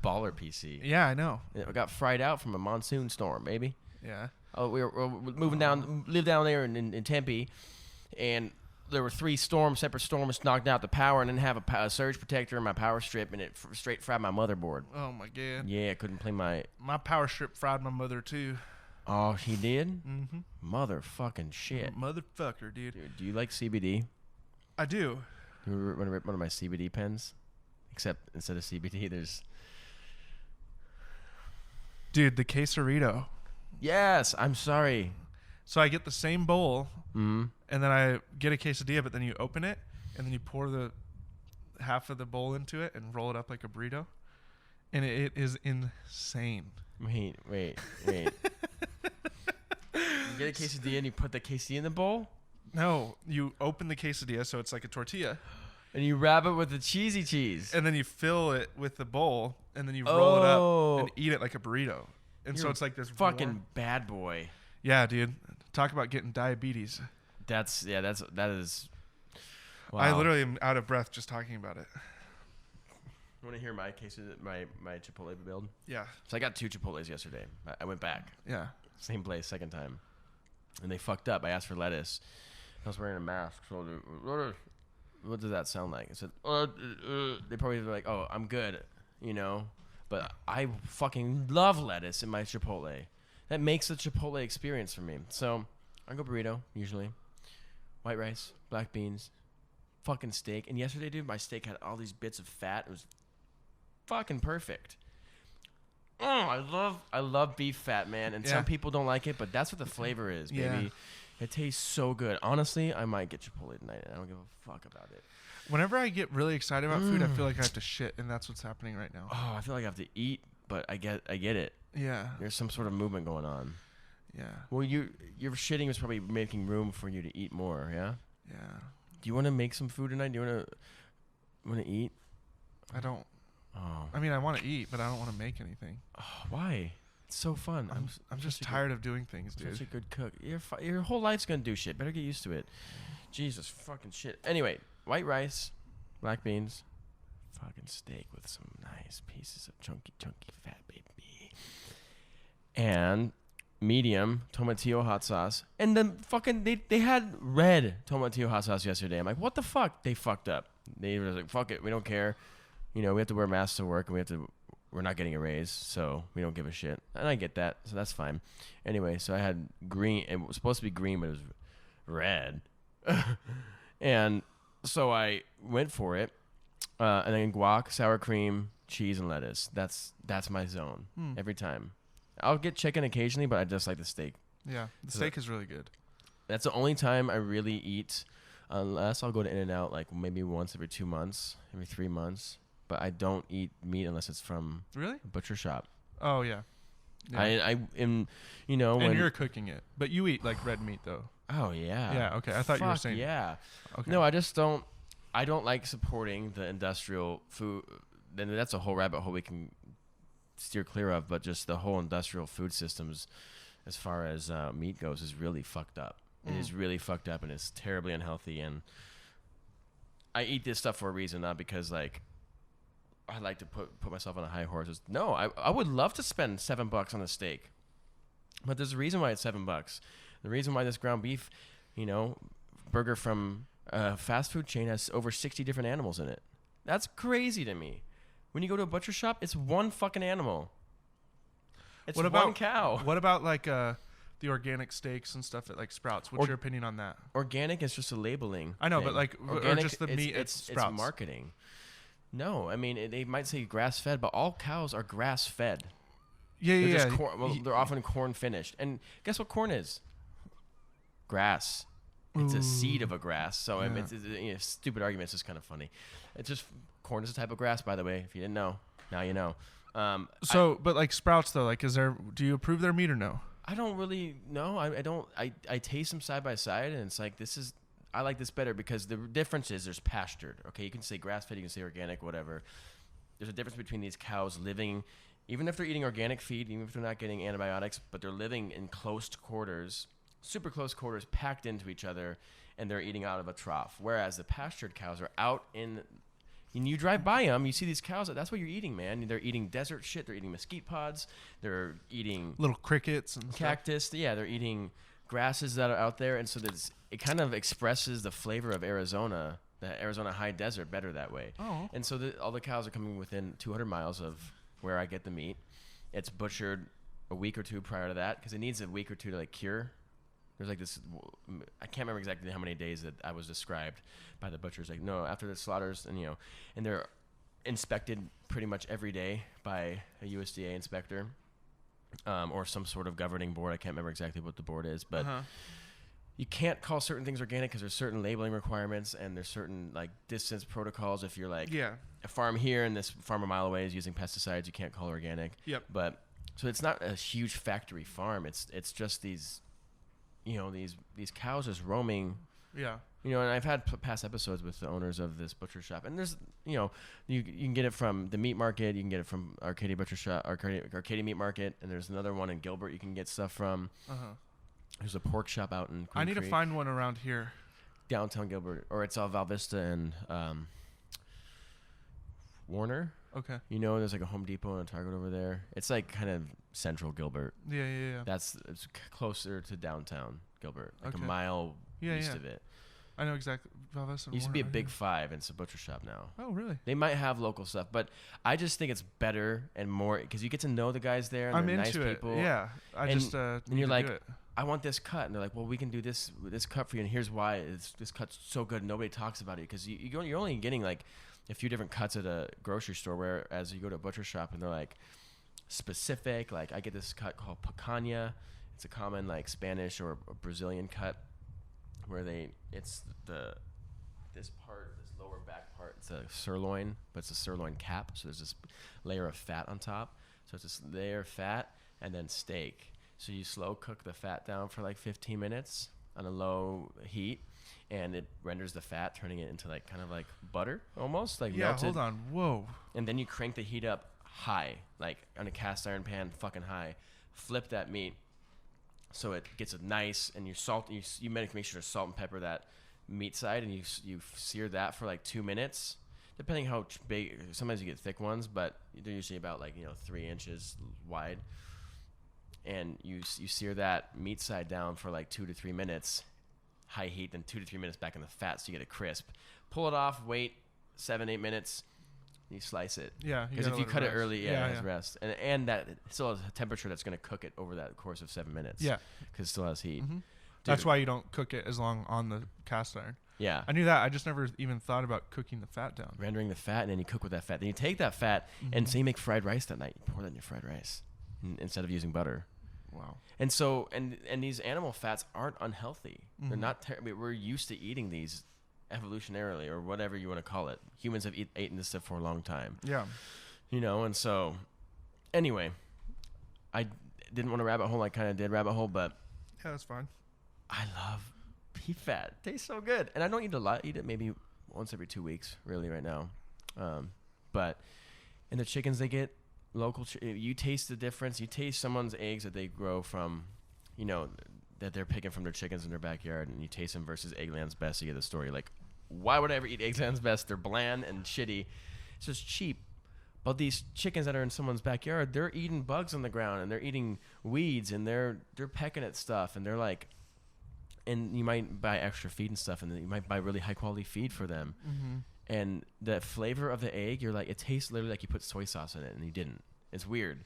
baller PC. Yeah, I know. I got fried out from a monsoon storm, baby. Yeah. Oh, we were moving down, lived down there in Tempe, and there were 3 separate storms knocked out the power, and didn't have a surge protector in my power strip, and it straight fried my motherboard. Oh, my God. Yeah, I couldn't play my... My power strip fried my mother, too. Oh, he did? Mm-hmm. Motherfucking shit. Motherfucker, dude. Dude, do you like CBD? I do. You want to rip one of my CBD pens? Except instead of CBD, there's... Dude, the quesarito. Yes, I'm sorry. So I get the same bowl, Mm-hmm. and then I get a quesadilla, but then you open it, and then you pour the half of the bowl into it and roll it up like a burrito. And it is insane. Wait. You get a quesadilla and you put the quesadilla in the bowl? No, you open the quesadilla, so it's like a tortilla, And you wrap it with the cheesy cheese. and then you fill it with the bowl, and then you roll it up Oh. and eat it like a burrito. And so You're it's like this fucking warm- bad boy. Yeah, dude. Talk about getting diabetes. That is. Wow. I literally am out of breath just talking about it. want to hear my my Chipotle build. Yeah. So I got 2 Chipotles yesterday. I went back, Yeah. same place, second time, and they fucked up. I asked for lettuce. I was wearing a mask. So what does that sound like? I said, they probably were like, oh, I'm good, you know. but I fucking love lettuce in my Chipotle. That makes the Chipotle experience for me. So I go burrito usually, white rice, black beans, fucking steak. And yesterday, dude, my steak had all these bits of fat. It was fucking perfect. Oh, I love beef fat, man. And some people don't like it, but that's what the flavor is, baby. Yeah. It tastes so good. Honestly, I might get Chipotle tonight. I don't give a fuck about it. Whenever I get really excited about food, I feel like I have to shit, and that's what's happening right now. Oh, I feel like I have to eat, but I get it. Yeah. There's some sort of movement going on. Yeah. Well, your shitting is probably making room for you to eat more, yeah? Yeah. Do you want to make some food tonight? Do you want to eat? I don't. Oh. I mean, I want to eat, but I don't want to make anything. Oh, why? It's so fun. I'm just tired of doing things, dude. Such a good cook. Your whole life's gonna do shit. Better get used to it. Jesus fucking shit. Anyway, white rice, black beans, fucking steak with some nice pieces of chunky fat, baby. And medium tomatillo hot sauce. And then fucking they had red tomatillo hot sauce yesterday. I'm like, what the fuck? They fucked up. They were like, fuck it, we don't care. You know, we have to wear masks to work, and we're not getting a raise, so we don't give a shit. And I get that, so that's fine. Anyway, so I had green. It was supposed to be green, but it was red. And so I went for it. And then guac, sour cream, cheese, and lettuce. That's my zone every time. I'll get chicken occasionally, but I just like the steak. Yeah, the steak is really good. That's the only time I really eat, unless I'll go to In-N-Out like maybe once every 2 months, every 3 months. But I don't eat meat unless it's from really a butcher shop. Oh yeah. I am, you know, and when you're cooking it, but you eat like red meat though. Oh yeah. Yeah. Okay. I thought you were saying. Yeah. Okay. No, I just don't. I don't like supporting the industrial food. Then that's a whole rabbit hole we can steer clear of. But just the whole industrial food systems, as far as meat goes, is really fucked up. It is really fucked up, and it's terribly unhealthy. And I eat this stuff for a reason, not because like I like to put myself on a high horse. No, I would love to spend $7 on a steak, but there's a reason why it's $7. The reason why this ground beef, you know, burger from a fast food chain has over 60 different animals in it. That's crazy to me. When you go to a butcher shop, it's one fucking animal. It's one cow. What about like the organic steaks and stuff at like Sprouts? What's your opinion on that? Organic is just a labeling. I know, thing. but like organic, or just the meat at Sprouts. It's marketing. No, I mean they might say grass fed, but all cows are grass fed. Yeah, they're yeah. Just corn, well, they're often corn finished. And guess what corn is? Grass. It's a seed of a grass. So I mean, it's you know, stupid argument. It's just kind of funny. It's just corn is a type of grass, by the way. If you didn't know, now you know. But like Sprouts though, like do you approve their meat or no? I don't really know. I don't. I taste them side by side, and it's like I like this better because the difference is there's pastured. Okay, you can say grass fed, you can say organic, whatever. There's a difference between these cows living, even if they're eating organic feed, even if they're not getting antibiotics, but they're living in close quarters, super close quarters, packed into each other, and they're eating out of a trough. Whereas the pastured cows are out in. And you drive by them, you see these cows. That's what you're eating, man. They're eating desert shit. They're eating mesquite pods. They're eating little crickets and cactus. Stuff. Yeah, they're eating grasses that are out there, and so it kind of expresses the flavor of Arizona, the Arizona high desert, better that way. Oh. And so all the cows are coming within 200 miles of where I get the meat. It's butchered a week or two prior to that because it needs a week or two to like cure. There's like this, I can't remember exactly how many days that I was described by the butchers. Like, no, after the slaughters, and and they're inspected pretty much every day by a USDA inspector, or some sort of governing board. I can't remember exactly what the board is, but you can't call certain things organic because there's certain labeling requirements and there's certain like distance protocols. If you're like a farm here and this farm a mile away is using pesticides, you can't call it organic. Yep. But so it's not a huge factory farm. It's just these. These cows just roaming. Yeah. And I've had past episodes with the owners of this butcher shop, and there's, you can get it from the meat market, you can get it from Arcadia Butcher Shop, Arcadia Meat Market, and there's another one in Gilbert you can get stuff from. There's a pork shop out in Queen I need Creek, to find one around here. Downtown Gilbert, or it's Val Vista and Warner. Okay. There's like a Home Depot and a Target over there. It's like kind of central Gilbert. Yeah. It's closer to downtown Gilbert, like okay. a mile east of it. I know exactly. It used to be a Big Five, and it's a butcher shop now. Oh, really? They might have local stuff, but I just think it's better and more because you get to know the guys there, and I'm they're into nice it. people. Yeah, and you're like, it. I want this cut, and they're like, well, we can do this cut for you, and here's why this cut's so good. Nobody talks about it because you're only getting like a few different cuts at a grocery store, whereas you go to a butcher shop and they're like specific. Like I get this cut called picanha. It's a common like Spanish or Brazilian cut where this lower back part, it's a sirloin, but it's a sirloin cap. So there's this layer of fat on top. So it's this layer of fat and then steak. So you slow cook the fat down for like 15 minutes on a low heat, and it renders the fat, turning it into like kind of like butter almost, like melted. Hold on. Whoa. And then you crank the heat up high, like on a cast iron pan, fucking high. Flip that meat so it gets a nice, and you make sure to salt and pepper that meat side, and you sear that for like 2 minutes, depending how big. Sometimes you get thick ones, but they're usually about like 3 inches wide. And you sear that meat side down for like 2 to 3 minutes, high heat, then 2 to 3 minutes back in the fat, so you get it crisp. Pull it off, wait 7-8 minutes, you slice it. Yeah, because if you cut it early, it has yeah. rest, and that it still has a temperature that's going to cook it over that course of 7 minutes. Yeah, because it still has heat. Mm-hmm. That's why you don't cook it as long on the cast iron. Yeah, I knew that. I just never even thought about cooking the fat down. Rendering the fat, and then you cook with that fat. Then you take that fat, and say you make fried rice that night. You pour that in your fried rice instead of using butter. Wow. And so and these animal fats aren't unhealthy. They're not we're used to eating these evolutionarily, or whatever you want to call it. Humans have eaten this stuff for a long time. Yeah. And so anyway, I didn't want to rabbit hole. I kind of did rabbit hole, but yeah, that's fine. I love beef fat. It tastes so good. And I don't eat a lot. Eat it maybe once every 2 weeks really right now. But and the chickens they get local, you taste the difference. You taste someone's eggs that they grow from, that they're picking from their chickens in their backyard, and you taste them versus Eggland's Best. You get the story like, why would I ever eat Eggland's Best? They're bland and shitty. It's just cheap. But these chickens that are in someone's backyard, they're eating bugs on the ground, and they're eating weeds, and they're pecking at stuff, and they're like, and you might buy extra feed and stuff, and then you might buy really high quality feed for them. And the flavor of the egg, you're like, it tastes literally like you put soy sauce in it, and you didn't. It's weird.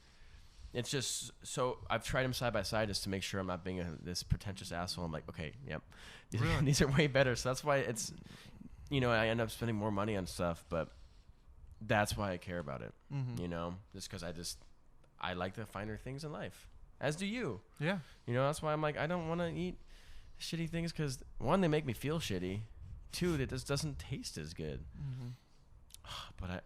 It's just, so I've tried them side by side just to make sure I'm not being this pretentious asshole. I'm like, okay, yep, these are way better. So that's why it's, I end up spending more money on stuff, but that's why I care about it. Just because I like the finer things in life, as do you. Yeah. That's why I'm like, I don't want to eat shitty things because, one, they make me feel shitty. 2, that just doesn't taste as good. But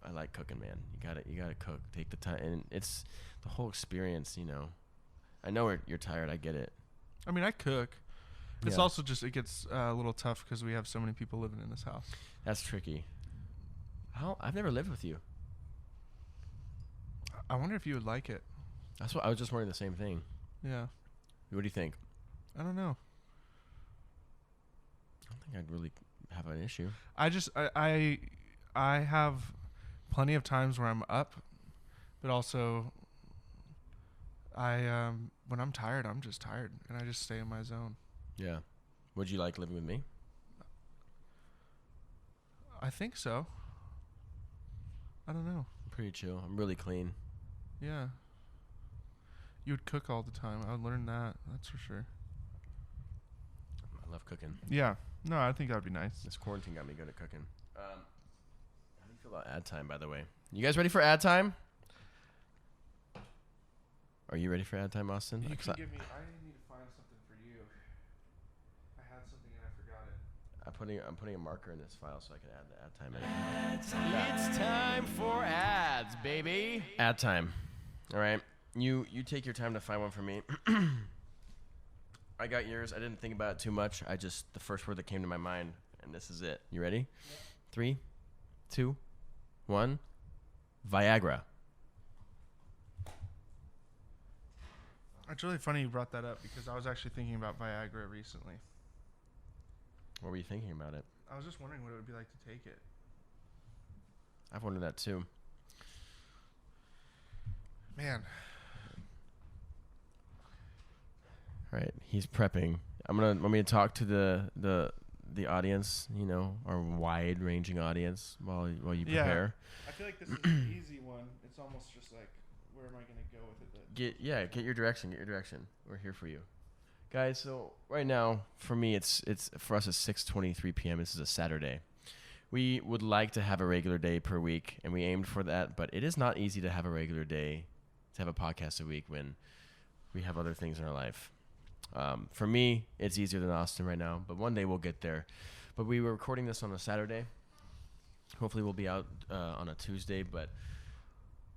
I like cooking, man. You gotta cook. Take the time, and it's the whole experience. I know you're tired. I get it. I mean, I cook. It's also just it gets a little tough because we have so many people living in this house. That's tricky. I've never lived with you. I wonder if you would like it. That's what I was just wondering the same thing. Yeah. What do you think? I don't know. I don't think I'd really have an issue. I have plenty of times where I'm up, but also when I'm tired, I'm just tired, and I just stay in my zone. Yeah. Would you like living with me? I think so. I don't know. I'm pretty chill. I'm really clean. Yeah. You would cook all the time. I would learn that. That's for sure. I love cooking. Yeah. No, I think that would be nice. This quarantine got me good at cooking. How do you feel about ad time, by the way? You guys ready for ad time? Are you ready for ad time, Austin? You can give me. I need to find something for you. I had something and I forgot it. I'm putting a marker in this file so I can add the ad time in. Ad time. It's time for ads, baby. Ad time. All right. You take your time to find one for me. I got yours. I didn't think about it too much. The first word that came to my mind, and this is it. You ready? Yep. 3, 2, 1. Viagra. It's really funny you brought that up because I was actually thinking about Viagra recently. What were you thinking about it? I was just wondering what it would be like to take it. I've wondered that too. Man. All right, he's prepping. Want me to talk to the audience, our wide-ranging audience while you prepare. I feel like this is an easy one. It's almost just like, where am I going to go with it? Get your direction. We're here for you, guys. So right now, for me, it's for us it's 6:23 p.m. This is a Saturday. We would like to have a regular day per week, and we aimed for that, but it is not easy to have a regular day, to have a podcast a week when we have other things in our life. For me, it's easier than Austin right now, but one day we'll get there. But we were recording this on a Saturday. Hopefully we'll be out on a Tuesday, but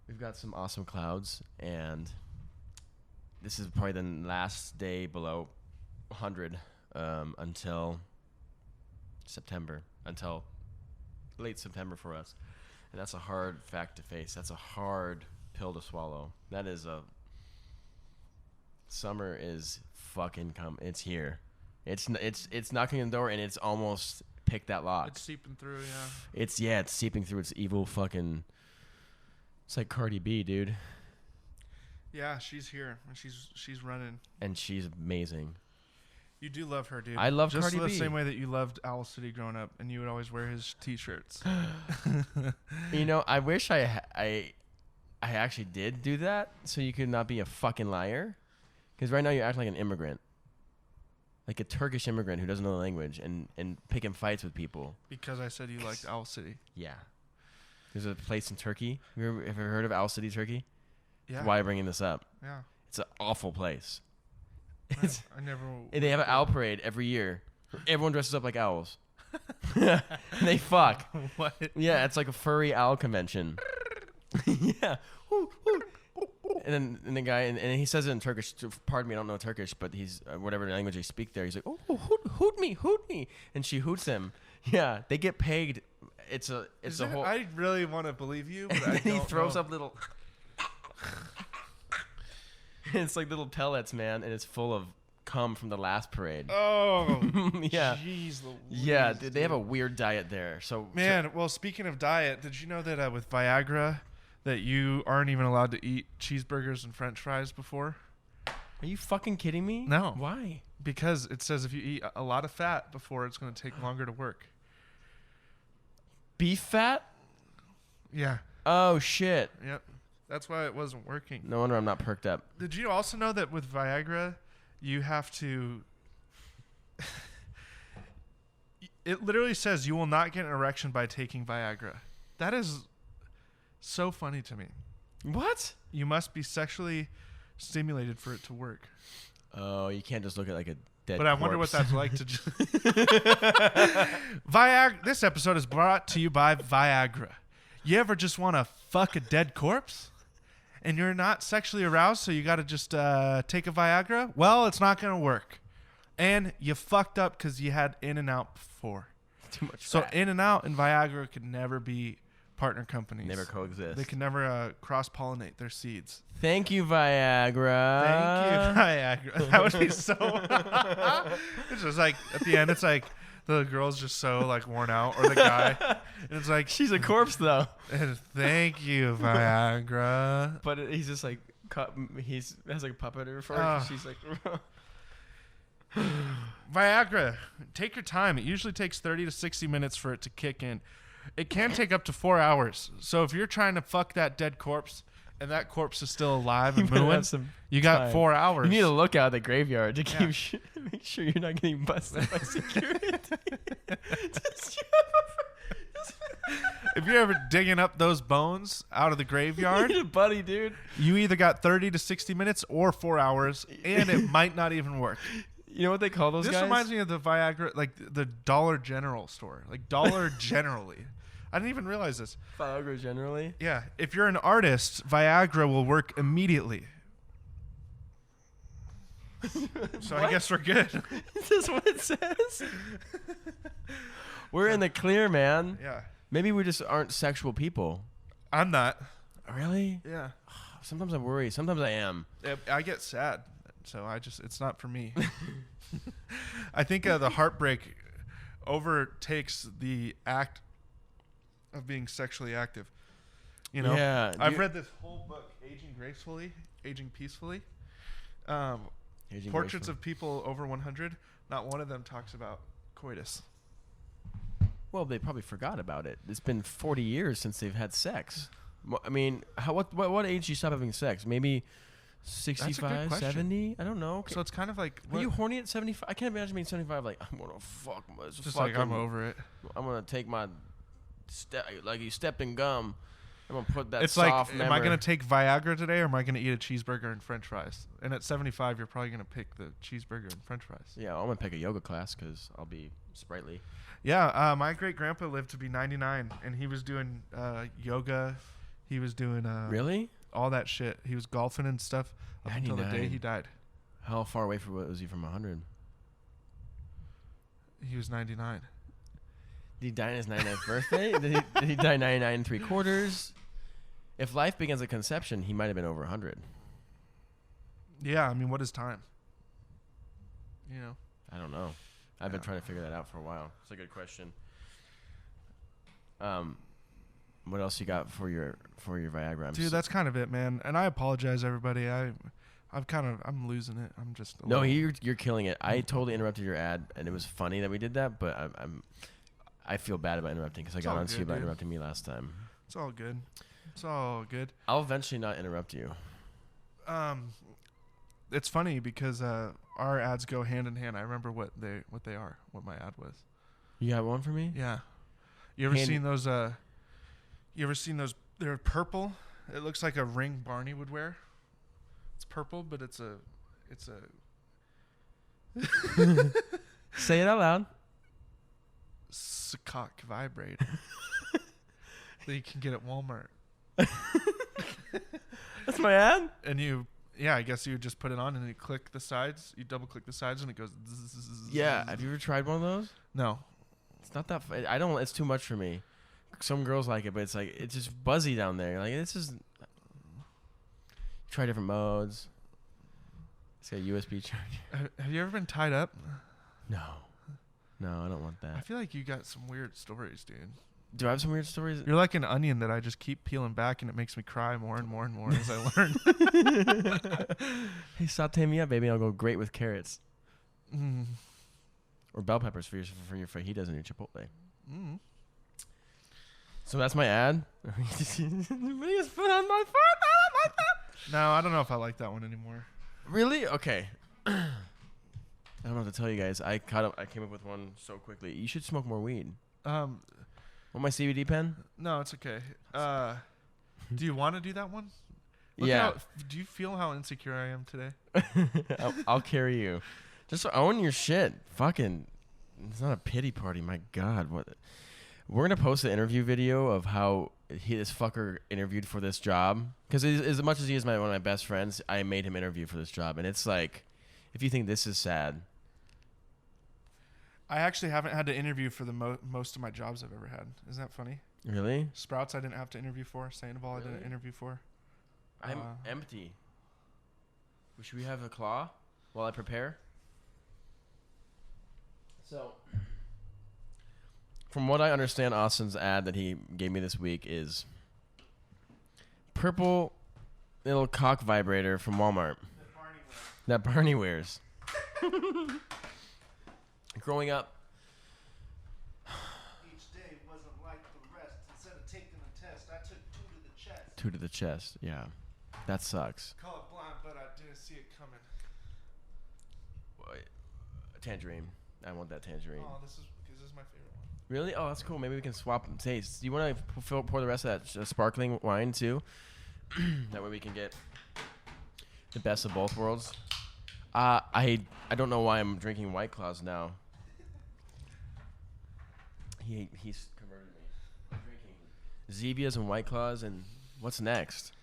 we've got some awesome clouds, and this is probably the last day below 100 until September, until late September for us. And that's a hard fact to face. That's a hard pill to swallow. That is summer is fucking it's here. It's knocking on the door, and it's almost picked that lock. It's seeping through, yeah. It's seeping through. It's evil fucking. It's like Cardi B, dude. Yeah, she's here. She's running. And she's amazing. You do love her, dude. I love Just Cardi B. the same way that you loved Owl City growing up, and you would always wear his T-shirts. I wish I actually did do that, so you could not be a fucking liar. Because right now you act like an immigrant. Like a Turkish immigrant who doesn't know the language and picking fights with people. Because I said you liked Owl City. Yeah. There's a place in Turkey. Have you ever heard of Owl City, Turkey? Yeah. That's why I'm bringing this up. Yeah. It's an awful place. I never. They have an owl parade every year. Everyone dresses up like owls. And they fuck. What? Yeah, it's like a furry owl convention. Yeah. And then the guy, and he says it in Turkish. Pardon me, I don't know Turkish, but he's whatever language they speak there. He's like, oh, hoot me, and she hoots him. Yeah, they get paid. It's a whole. I really want to believe you, but And I then he don't throws know. up little. It's like little pellets, man, and it's full of cum from the last parade. Oh, yeah. Jeez Louise, Yeah, dude, they have a weird diet there. Man, well, speaking of diet, did you know that with Viagra, that you aren't even allowed to eat cheeseburgers and French fries before? Are you fucking kidding me? No. Why? Because it says if you eat a lot of fat before, it's going to take longer to work. Beef fat? Yeah. Oh shit. Yep. That's why it wasn't working. No wonder I'm not perked up. Did you also know that with Viagra, you have to... It literally says you will not get an erection by taking Viagra. That is so funny to me. What? You must be sexually stimulated for it to work. Oh, you can't just look at like a dead But I corpse. wonder what that's like to... Viagra. This episode is brought to you by Viagra. You ever just want to fuck a dead corpse? And you're not sexually aroused, so you got to just take a Viagra? Well, it's not going to work. And you fucked up because you had In-N-Out before. Too much So fat. In-N-Out and Viagra could never be partner companies. Never coexist. They can never cross-pollinate their seeds. Thank you, Viagra. Thank you, Viagra. That would be so... It's just like, at the end, it's like, the girl's just so like worn out, or the guy, and it's like, She's a corpse though. thank you, Viagra. But he's just like, has like a puppet or for Ah. She's like, Viagra, take your time. It usually takes 30 to 60 minutes for it to kick in. It can take up to 4 hours. So if you're trying to fuck that dead corpse and that corpse is still alive and better moving, have some you got time. 4 hours. you need to look out at the graveyard to Yeah. keep make sure you're not getting busted by security. If you're ever digging up those bones out of the You graveyard, need a buddy, dude. you either got 30 to 60 minutes or 4 hours, and it might not even work. You know what they call those This guys? reminds me of the Viagra, like the Dollar General store, like Dollar Generally. I didn't even realize this. Viagra generally. Yeah, if you're an artist, Viagra will work immediately. So I What? guess we're good. Is this what it says? We're in the clear, man. Yeah, Maybe we just aren't sexual people. I'm not. Really? Yeah, Sometimes I worry. Sometimes I am. I get sad, so it's not for me. I think the heartbreak overtakes the act of being sexually active. You know, Yeah, I've dude. read this whole book, Aging Gracefully, Aging Peacefully. Aging portraits gracefully. of people over 100, not one of them talks about coitus. Well, they probably forgot about it. It's been 40 years since they've had sex. I mean, what age do you stop having sex? Maybe 65, question. 70? I don't know. So it's kind of like, Are you horny at 75? I can't imagine being 75 like, I'm going to fuck this just fucking, like I'm over it. I'm going to take my step, like you stepped in gum. I'm going to put that It's soft like, am I going to take Viagra today or am I going to eat a cheeseburger and french fries? And at 75, you're probably going to pick the cheeseburger and french fries. Yeah, I'm going to pick a yoga class because I'll be sprightly. Yeah, my great-grandpa lived to be 99, and he was doing yoga. He was doing Really? all that shit. He was golfing and stuff up until the day 99. he died. How far away was he from 100? He was 99. Did he die on his 99th birthday? Did he die 99 and 3/4? If life begins at conception, he might have been over 100. Yeah, I mean, what is time? You know. I don't know. I've been trying to figure that out for a while. It's a good question. What else you got for your Viagra? Dude, that's kind of it, man. And I apologize, everybody. I'm losing it. I'm just a no. little- You're killing it. I totally interrupted your ad, and it was funny that we did that. But I feel bad about interrupting because I got on to you about interrupting me last time. It's all good. It's all good. I'll eventually not interrupt you. It's funny because our ads go hand in hand. I remember what they are. What my ad was. You got one for me? Yeah. You ever seen those? They're purple. It looks like a ring Barney would wear. It's purple, but it's a. Say it out loud. Cock vibrator that you can get at Walmart. That's my ad? And I guess you would just put it on and you click the sides. You double click the sides and it goes. Zzz. Yeah. Have you ever tried one of those? No. It's not that. I don't. It's too much for me. Some girls like it, but it's like it's just buzzy down there. Like this is. Try different modes. It's got a USB charger. Have you ever been tied up? No, I don't want I that. feel like you got some weird stories, dude. Do I have some weird stories? You're like an onion that I just keep peeling back, and it makes me cry more and more and more as I learn. Hey, saute me up, baby. I'll go great with carrots Mm. or bell peppers for your fajitas and your chipotle. Mm. So that's my ad. Please put on my phone. I don't like that. No, I don't know if I like that one anymore. Really? Okay. I don't know what to tell you guys. I came up with one so quickly. You should smoke more weed. Want my CBD pen? No, it's okay. Do you want to do that one? Yeah. Do you feel how insecure I am today? I'll carry you. Just own your shit. Fucking. It's not a pity party. My God. What? We're going to post the interview video of how this fucker interviewed for this job. Because as much as he is one of my best friends, I made him interview for this job. And it's like, if you think this is sad. I actually haven't had to interview for the most of my jobs I've ever had. Isn't that funny? Really? Sprouts I didn't have to interview for. Sandoval I didn't Really? interview for. I'm empty. Should we have a claw while I prepare? So, from what I understand, Austin's ad that he gave me this week is purple little cock vibrator from Walmart that Barney wears. Growing up, Each day wasn't like the rest. Instead of taking the test, I took 2 to the chest. 2 to the chest. Yeah, that sucks. Call it blind, but I didn't see it coming. Tangerine. I want that tangerine. Oh, this is my favorite one. Really? Oh, that's cool. Maybe we can swap tastes. Do you want to pour the rest of that sparkling wine too? That way we can get the best of both worlds. I don't know why I'm drinking White Claws now. He's converted me. I'm drinking Zevias and White Claws, and what's next?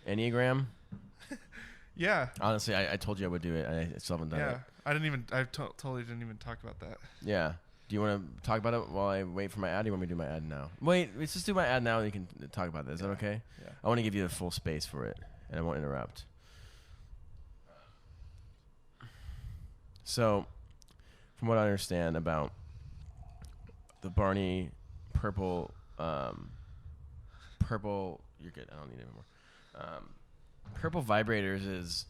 Enneagram? Yeah. Honestly, I told you I would do it. I still haven't done it. Yeah. I totally didn't even talk about that. Yeah. Do you want to talk about it while I wait for my ad? Or do you want me to do my ad now? Wait, let's just do my ad now and you can talk about this. Is that okay? Yeah. I want to give you the full space for it, and I won't interrupt. So, from what I understand about the Barney purple, you're good. I don't need it anymore. Purple vibrators is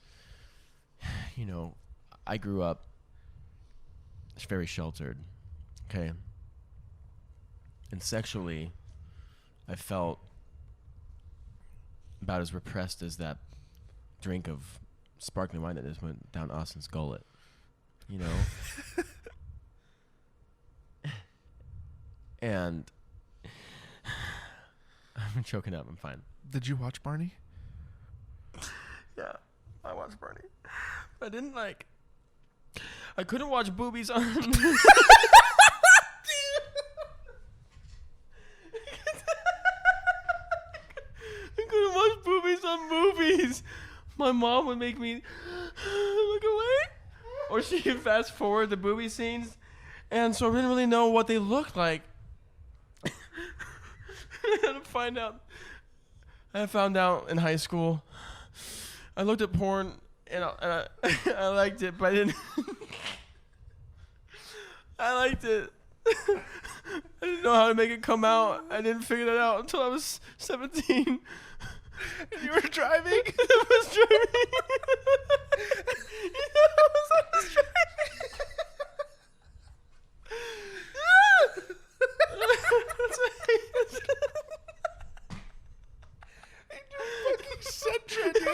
you know, I grew up very sheltered, okay? And sexually, I felt about as repressed as that drink of sparkling wine that just went down Austin's gullet, you know? And I'm choking up. I'm fine. Did you watch Barney? Yeah, I watched Barney. I didn't like. I couldn't watch boobies on. I couldn't watch boobies on movies. My mom would make me look away, or she'd fast forward the booby scenes, and so I didn't really know what they looked like. I found out in high school. I looked at porn and I liked it, but I didn't. I liked it. I didn't know how to make it come out. I didn't figure that out until I was 17. And you were driving? I was driving. I was driving. Sentra, dude.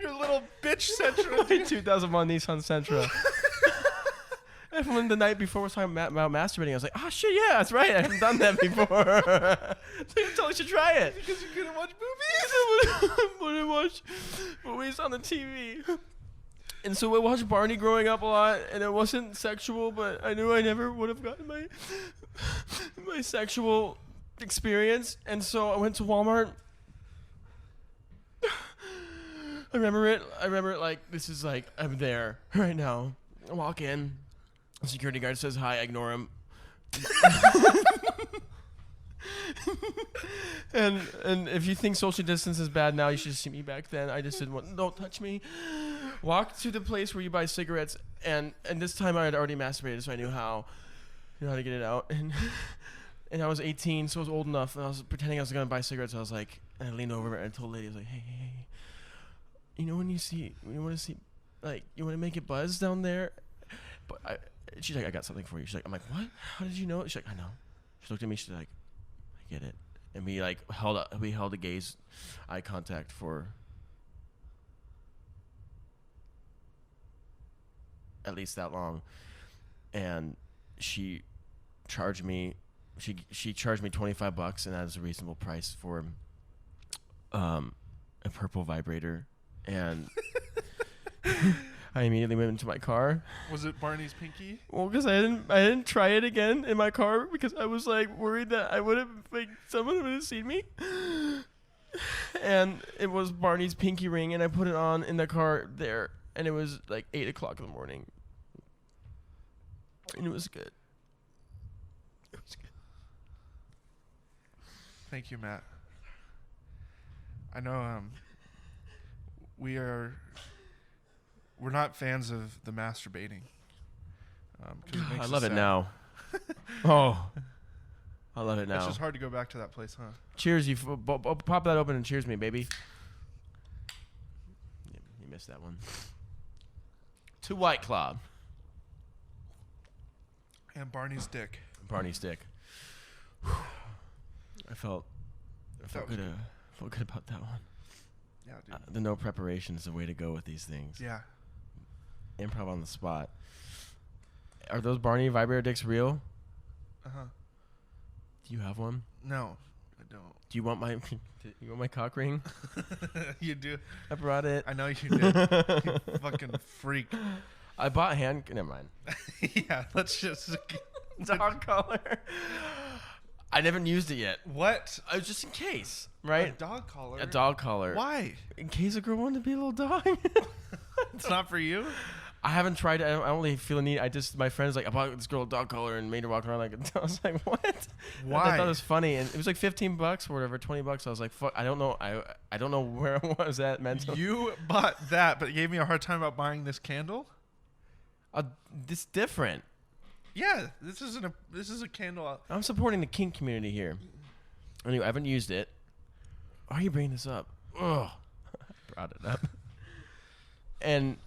Your little bitch Sentra. My 2001 Nissan Sentra. Everyone the night before was talking about masturbating. I was like, oh shit, yeah, that's right. I haven't done that before. So you totally should try it. Because you couldn't watch movies? I wouldn't watch movies on the TV. And so I watched Barney growing up a lot, and it wasn't sexual, but I knew I never would have gotten my sexual experience. And so I went to Walmart. I remember it like this is like I'm there right now. I walk in, the security guard says hi, I ignore him. And if you think social distance is bad now, you should see me back then. I just didn't want, don't touch me. Walk to the place where you buy cigarettes, and this time I had already masturbated, so I knew how to get it out. And I was 18, so I was old enough, and I was pretending I was gonna buy cigarettes. I was like, and I leaned over and I told the lady, I was like, hey, you know when you want to make it buzz down there? But she's like, I got something for you. She's like, I'm like, what? How did you know? She's like, I know. She looked at me. She's like, I get it. And we like held a gaze, eye contact for at least that long. And she charged me. She charged me $25, and that is a reasonable price for a purple vibrator. And I immediately went into my car. Was it Barney's pinky? Well, because I didn't try it again in my car because I was like worried that I would have someone would have seen me. And it was Barney's pinky ring, and I put it on in the car there, and it was like 8:00 in the morning, and it was good. It was good. Thank you, Matt. I know we're not fans of the masturbating. I love it now. Oh, I love it now. It's just hard to go back to that place, huh? Cheers, you pop that open and cheers me, baby. Yeah, you missed that one. To White Claw. And Barney's dick. Barney's dick. I felt good. Felt good about that one. Yeah, dude. The no preparation is the way to go with these things. Yeah. Improv on the spot. Are those Barney vibrator dicks real? Uh-huh. Do you have one? No, I don't. Do you want my cock ring? You do. I brought it. I know you did. You fucking freak. I bought never mind. Yeah, let's just Dog collar. I haven't used it yet. What? I was just in case, right? A dog collar. A dog collar. Why? In case a girl wanted to be a little dog. It's not for you. I haven't tried it. I don't really feel a need. My friend's like, I bought this girl a dog collar and made her walk around like. I was like, what? Why? I thought it was funny, and it was like $15 or whatever, $20. I was like, fuck. I don't know. I don't know where I was at mentally. You bought that, but gave me a hard time about buying this candle. This different. Yeah, this is a candle. I'm supporting the kink community here. Anyway, I haven't used it. Why are you bringing this up? Ugh. I brought it up. And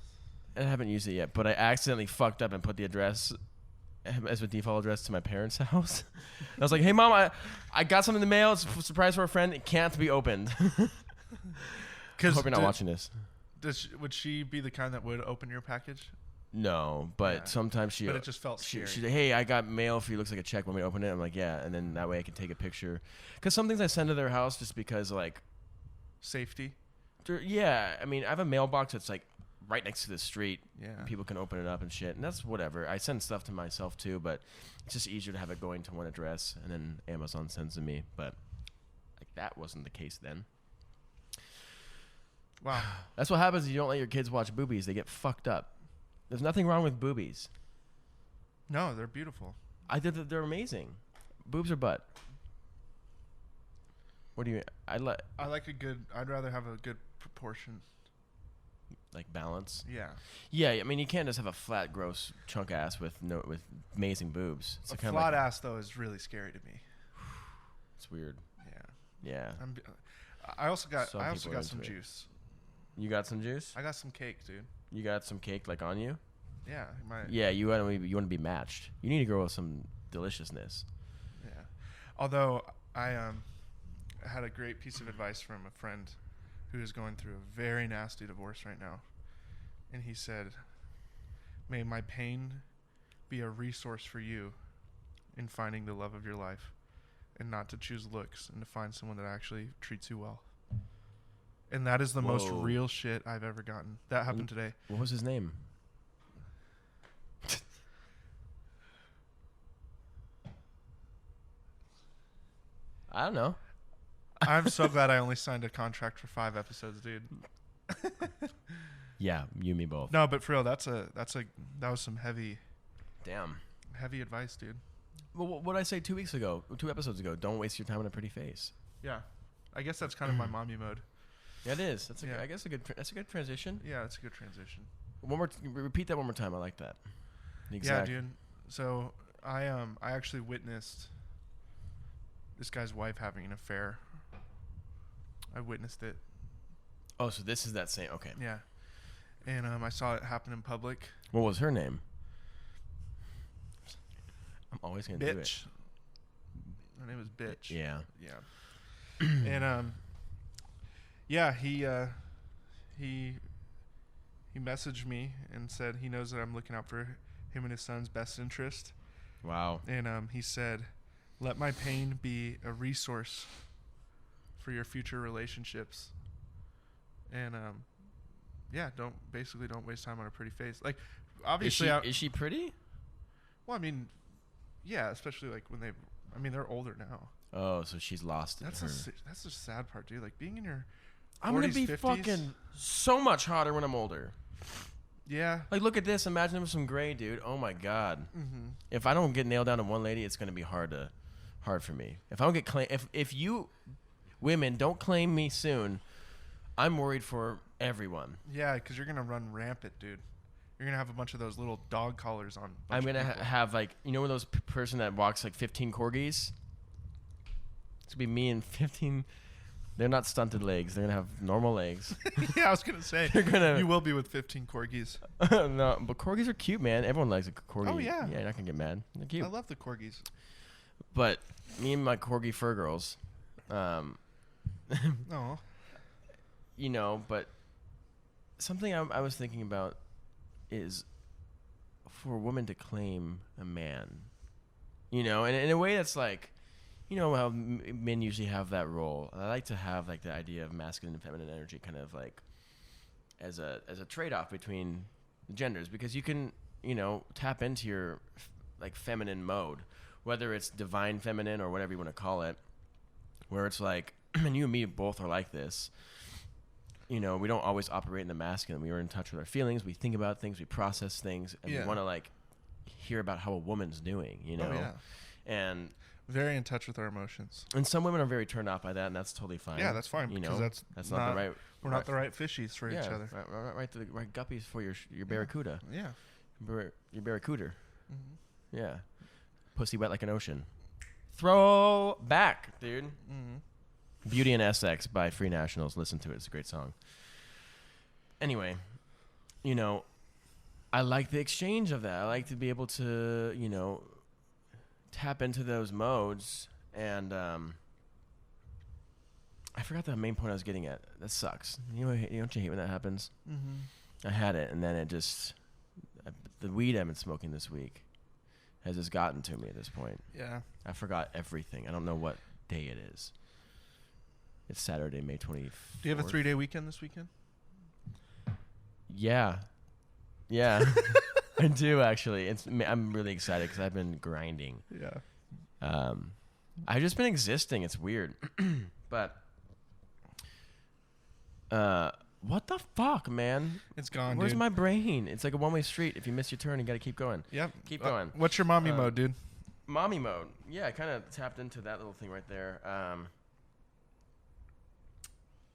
I haven't used it yet, but I accidentally fucked up and put the address as a default address to my parents' house. I was like, "Hey, Mom, I got something in the mail. It's a surprise for a friend. It can't be opened." I hope you're not watching this. Would she be the kind that would open your package? No, but sometimes she. But it just felt scary. She's like, "Hey, I got mail for you. Looks like a check. Want me to open it?" I'm like, "Yeah," and then that way I can take a picture. Because some things I send to their house just because like safety. Yeah, I mean, I have a mailbox that's like right next to the street. Yeah. And people can open it up and shit, and that's whatever. I send stuff to myself too, but it's just easier to have it going to one address, and then Amazon sends to me. But like that wasn't the case then. Wow. That's what happens if you don't let your kids watch boobies. They get fucked up. There's nothing wrong with boobies. No, they're beautiful. They're amazing. Boobs or butt? What do you? I like a good. I'd rather have a good proportion. Like balance. Yeah. Yeah, I mean you can't just have a flat, gross chunk ass with amazing boobs. It's a flat ass though is really scary to me. It's weird. Yeah. Yeah. I also got some it. juice. You got some juice? I got some cake, dude. You got some cake like on you? Yeah. Yeah, you want to be matched. You need to grow with some deliciousness. Yeah. Although I had a great piece of advice from a friend who is going through a very nasty divorce right now. And he said, "May my pain be a resource for you in finding the love of your life, and not to choose looks and to find someone that actually treats you well." And that is the most real shit I've ever gotten. That happened today. What was his name? I don't know. I'm so glad I only signed a contract for 5 episodes, dude. Yeah, you and me both. No, but for real, that was some heavy advice, dude. Well, what did I say 2 episodes ago? Don't waste your time on a pretty face. Yeah, I guess that's kind of my mommy mode. Yeah, it is. That's a good transition. Yeah, it's a good transition. Repeat that one more time. I like that. Yeah, dude. So I actually witnessed this guy's wife having an affair. I witnessed it. Oh, so this is that same. Okay. Yeah. And I saw it happen in public. What was her name? I'm always gonna do it. Bitch. Her name was Bitch. Yeah. Yeah. And yeah, he messaged me and said he knows that I'm looking out for him and his son's best interest. Wow. And he said, "Let my pain be a resource for your future relationships." And yeah, don't waste time on a pretty face. Like, obviously, is she pretty? Well, I mean, yeah, especially like when they're older now. Oh, so she's lost it. That's the sad part, dude. Like being in your 40s, I'm gonna be 50s. fucking so much hotter when I'm older. Yeah. Like, look at this. Imagine with some gray, dude. Oh my god. Mm-hmm. If I don't get nailed down to one lady, it's gonna be hard for me. If I don't get if you women don't claim me soon, I'm worried for everyone. Yeah, because you're gonna run rampant, dude. You're gonna have a bunch of those little dog collars on. I'm gonna have like, you know, those person that walks like 15 corgis. It's gonna be me and 15. They're not stunted legs. They're gonna have normal legs. Yeah, I was gonna say. You will be with 15 corgis. No, but corgis are cute, man. Everyone likes a corgi. Oh yeah. Yeah, you're not gonna get mad. They're cute. I love the corgis. But me and my corgi fur girls, Oh. you know, but something I was thinking about is for a woman to claim a man, you know, and in a way that's like, you know how men usually have that role. I like to have like the idea of masculine and feminine energy kind of like as a trade-off between the genders, because you can, you know, tap into your like feminine mode, whether it's divine feminine or whatever you want to call it, where it's like, and you and me both are like this. You know, we don't always operate in the masculine. We are in touch with our feelings. We think about things. We process things, and we want to like hear about how a woman's doing. You know, and very in touch with our emotions. And some women are very turned off by that, and that's totally fine. Yeah, that's fine. You know, that's not the right. We're not the right fishies for each other. Right guppies for your barracuda. Yeah, your barracuda. Mm-hmm. Yeah, pussy wet like an ocean. Throw back, dude. Mm-hmm. Beauty and SX by Free Nationals. Listen to it. It's a great song. Anyway, you know, I like the exchange of that. I like to be able to, you know, tap into those modes. And I forgot the main point I was getting at. That sucks. Don't you hate when that happens? Mm-hmm. I had it, and then it just the weed I've been smoking this week has just gotten to me at this point. Yeah. I forgot everything. I don't know what day it is. It's Saturday, May 24th. Do you have a 3-day weekend this weekend? Yeah. Yeah. I do, actually. I'm really excited because I've been grinding. Yeah. I've just been existing. It's weird. But what the fuck, man? It's gone, Where's dude. my brain? It's like a one-way street. If you miss your turn, you got to keep going. Yep. Keep going. What's your mommy mode, dude? Mommy mode. Yeah, I kind of tapped into that little thing right there.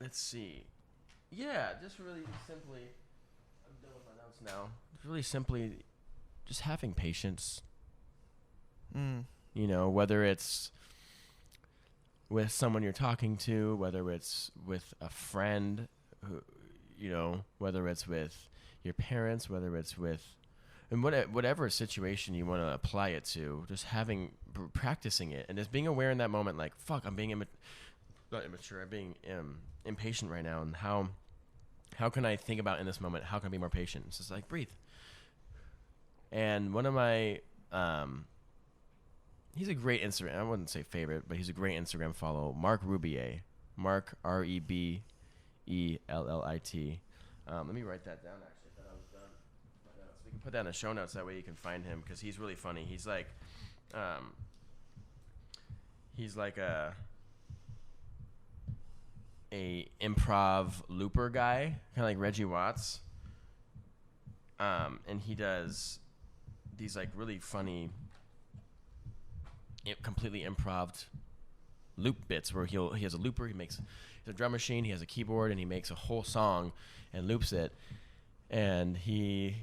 Let's see. Yeah, just really simply, I'm done with my notes now. Really simply, just having patience. You know, whether it's with someone you're talking to, whether it's with a friend, who, you know, whether it's with your parents, whether it's with, and whatever situation you want to apply it to, just practicing it and just being aware in that moment, like, fuck, I'm being not immature, I'm being impatient right now, and how can I think about in this moment, how can I be more patient? It's just like, breathe. And one of my, he's a great Instagram, I wouldn't say favorite, but he's a great Instagram follow, Mark Rubier. Mark, Rebellit. Let me write that down, actually. I thought I was done. So we can put that in the show notes, that way you can find him, because he's really funny. He's like a improv looper guy, kind of like Reggie Watts. And he does these like really funny, completely improv loop bits where he has a looper, he's a drum machine, he has a keyboard, and he makes a whole song and loops it. And he's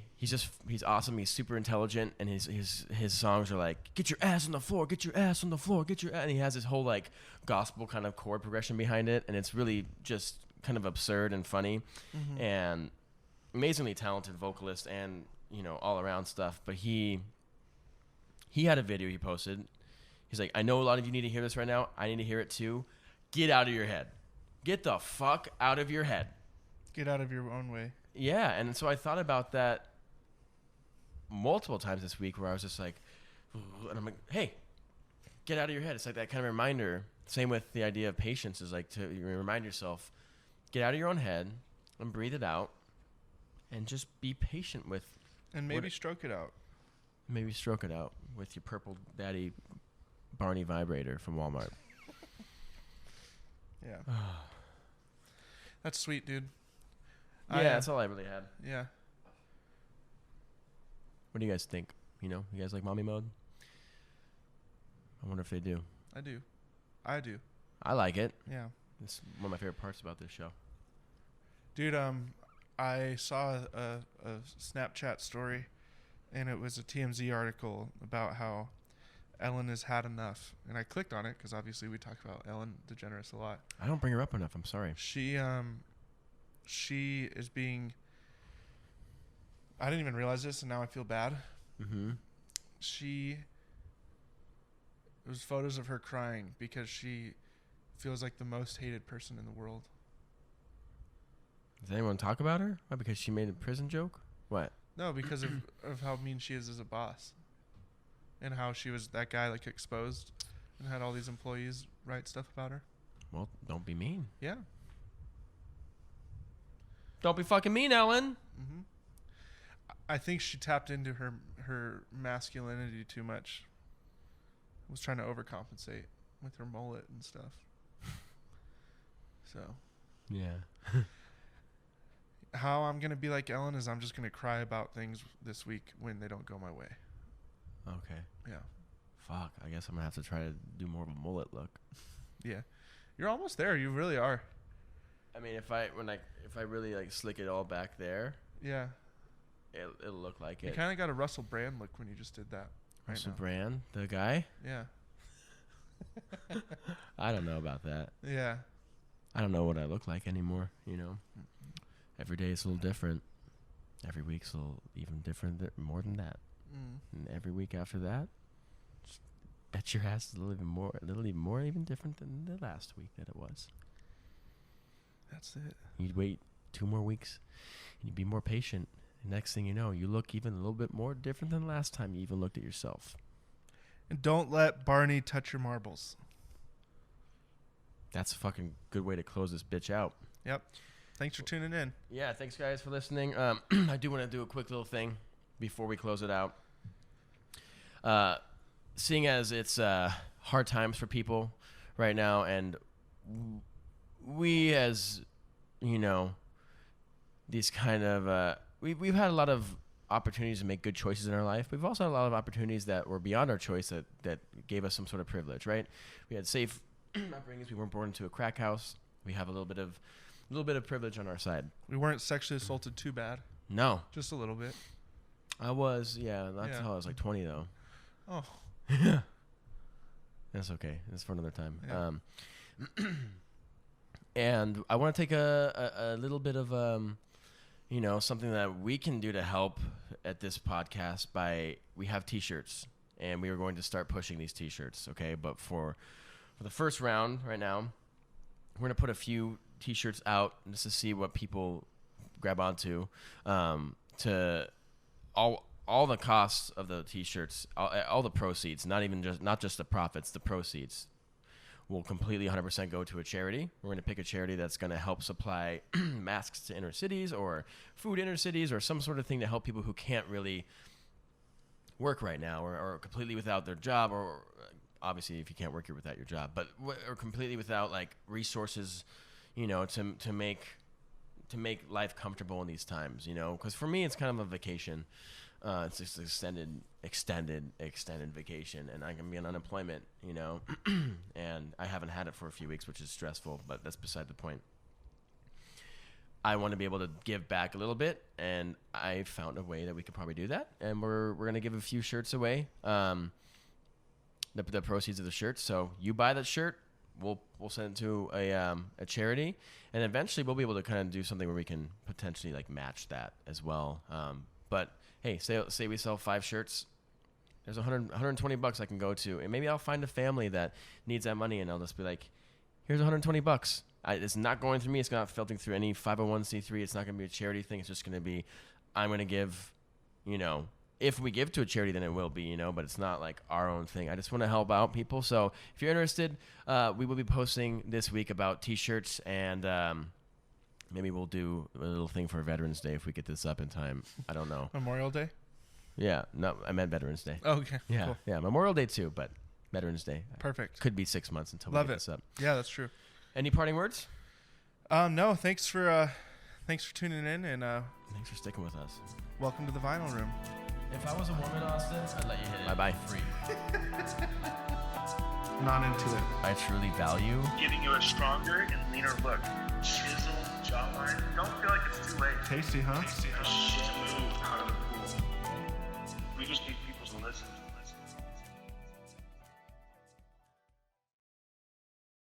awesome. He's super intelligent, and his songs are like, get your ass on the floor, get your ass on the floor, get your ass. And he has this whole like gospel kind of chord progression behind it, and it's really just kind of absurd and funny, and amazingly talented vocalist, and you know, all around stuff. But he had a video he posted. He's like, I know a lot of you need to hear this right now. I need to hear it too. Get out of your head. Get the fuck out of your head. Get out of your own way. Yeah, and so I thought about that multiple times this week, where I was just like, and I'm like, hey, get out of your head. It's like that kind of reminder. Same with the idea of patience, is like to remind yourself, get out of your own head and breathe it out, and just be patient with. And maybe stroke it out. Maybe stroke it out with your Purple Daddy Barney vibrator from Walmart. Yeah. That's sweet, dude. Yeah, that's all I really had. Yeah. What do you guys think? You know, you guys like mommy mode? I wonder if they do. I do. I do. I like it. Yeah. It's one of my favorite parts about this show. Dude, I saw a Snapchat story, and it was a TMZ article about how Ellen has had enough. And I clicked on it because obviously we talk about Ellen DeGeneres a lot. I don't bring her up enough. I'm sorry. She is being, I didn't even realize this, and now I feel bad. Mm-hmm. It was photos of her crying because she feels like the most hated person in the world. Does anyone talk about her? Why? Because she made a prison joke? What? No, because of how mean she is as a boss. And how she was that guy like exposed and had all these employees write stuff about her. Well, don't be mean. Yeah. Don't be fucking mean, Ellen. Mm-hmm. I think she tapped into her masculinity too much. Was trying to overcompensate with her mullet and stuff. So. Yeah. How I'm going to be like Ellen is I'm just going to cry about things this week when they don't go my way. Okay. Yeah. Fuck. I guess I'm going to have to try to do more of a mullet look. Yeah. You're almost there. You really are. I mean, if I really like slick it all back there, yeah, it'll look like it. You kind of got a Russell Brand look when you just did that. Russell Brand, the guy? Yeah. I don't know about that. Yeah. I don't know what I look like anymore, you know. Every day it's a little different. Every week's a little even different, more than that. And every week after that, just bet your ass is a little even more different than the last week that it was. That's it. You'd wait 2 more weeks, and you'd be more patient. And next thing you know, you look even a little bit more different than last time you even looked at yourself. And don't let Barney touch your marbles. That's a fucking good way to close this bitch out. Yep. Thanks for tuning in. Yeah, thanks guys for listening. I do want to do a quick little thing before we close it out. Seeing as it's hard times for people right now, and we, as you know, these kind of we've had a lot of opportunities to make good choices in our life. We've also had a lot of opportunities that were beyond our choice that gave us some sort of privilege, right? We had safe upbringings. We weren't born into a crack house. We have a little bit of privilege on our side. We weren't sexually assaulted too bad. No, just a little bit. I was, not until I was like 20 though. Oh, yeah. That's okay. That's for another time. Yeah. And I want to take a little bit of something that we can do to help at this podcast we have t-shirts, and we are going to start pushing these t-shirts, okay? But for the first round right now, we're going to put a few t-shirts out just to see what people grab onto. To all the costs of the t-shirts, all the proceeds, not just the profits, the proceeds will completely 100% go to a charity. We're going to pick a charity that's going to help supply masks to inner cities or food inner cities or some sort of thing to help people who can't really work right now or completely without their job, or obviously if you can't work, you're without your job, but or completely without like resources, to make life comfortable in these times, because for me it's kind of a vacation. It's just extended vacation, and I can be on unemployment, and I haven't had it for a few weeks, which is stressful, but that's beside the point. I want to be able to give back a little bit, and I found a way that we could probably do that, and we're going to give a few shirts away, the proceeds of the shirts. So you buy that shirt, we'll send it to a charity, and eventually we'll be able to kind of do something where we can potentially like match that as well. But hey, say we sell 5 shirts, there's $120 I can go to, and maybe I'll find a family that needs that money, and I'll just be like, here's $120. It's not going through me. It's not filtering through any 501c3. It's not going to be a charity thing. It's just going to be, I'm going to give, if we give to a charity, then it will be, but it's not like our own thing. I just want to help out people. So if you're interested, we will be posting this week about t-shirts, and maybe we'll do a little thing for Veterans Day if we get this up in time. I don't know. Memorial Day? Yeah. No, I meant Veterans Day. Oh, okay. Yeah. Cool. Yeah. Memorial Day too, but Veterans Day. Perfect. Could be 6 months until Love we get it. this up. Yeah, that's true. Any parting words? No. Thanks for tuning in, and thanks for sticking with us. Welcome to the Vinyl Room. If I was a woman, Austin, I'd let you hit it. Bye-bye. Free. Not into it. I truly value Giving you a stronger and leaner look. Chiseled jawline. Don't feel like it's too late. Tasty, huh? Just move out of the pool. We just need people to listen.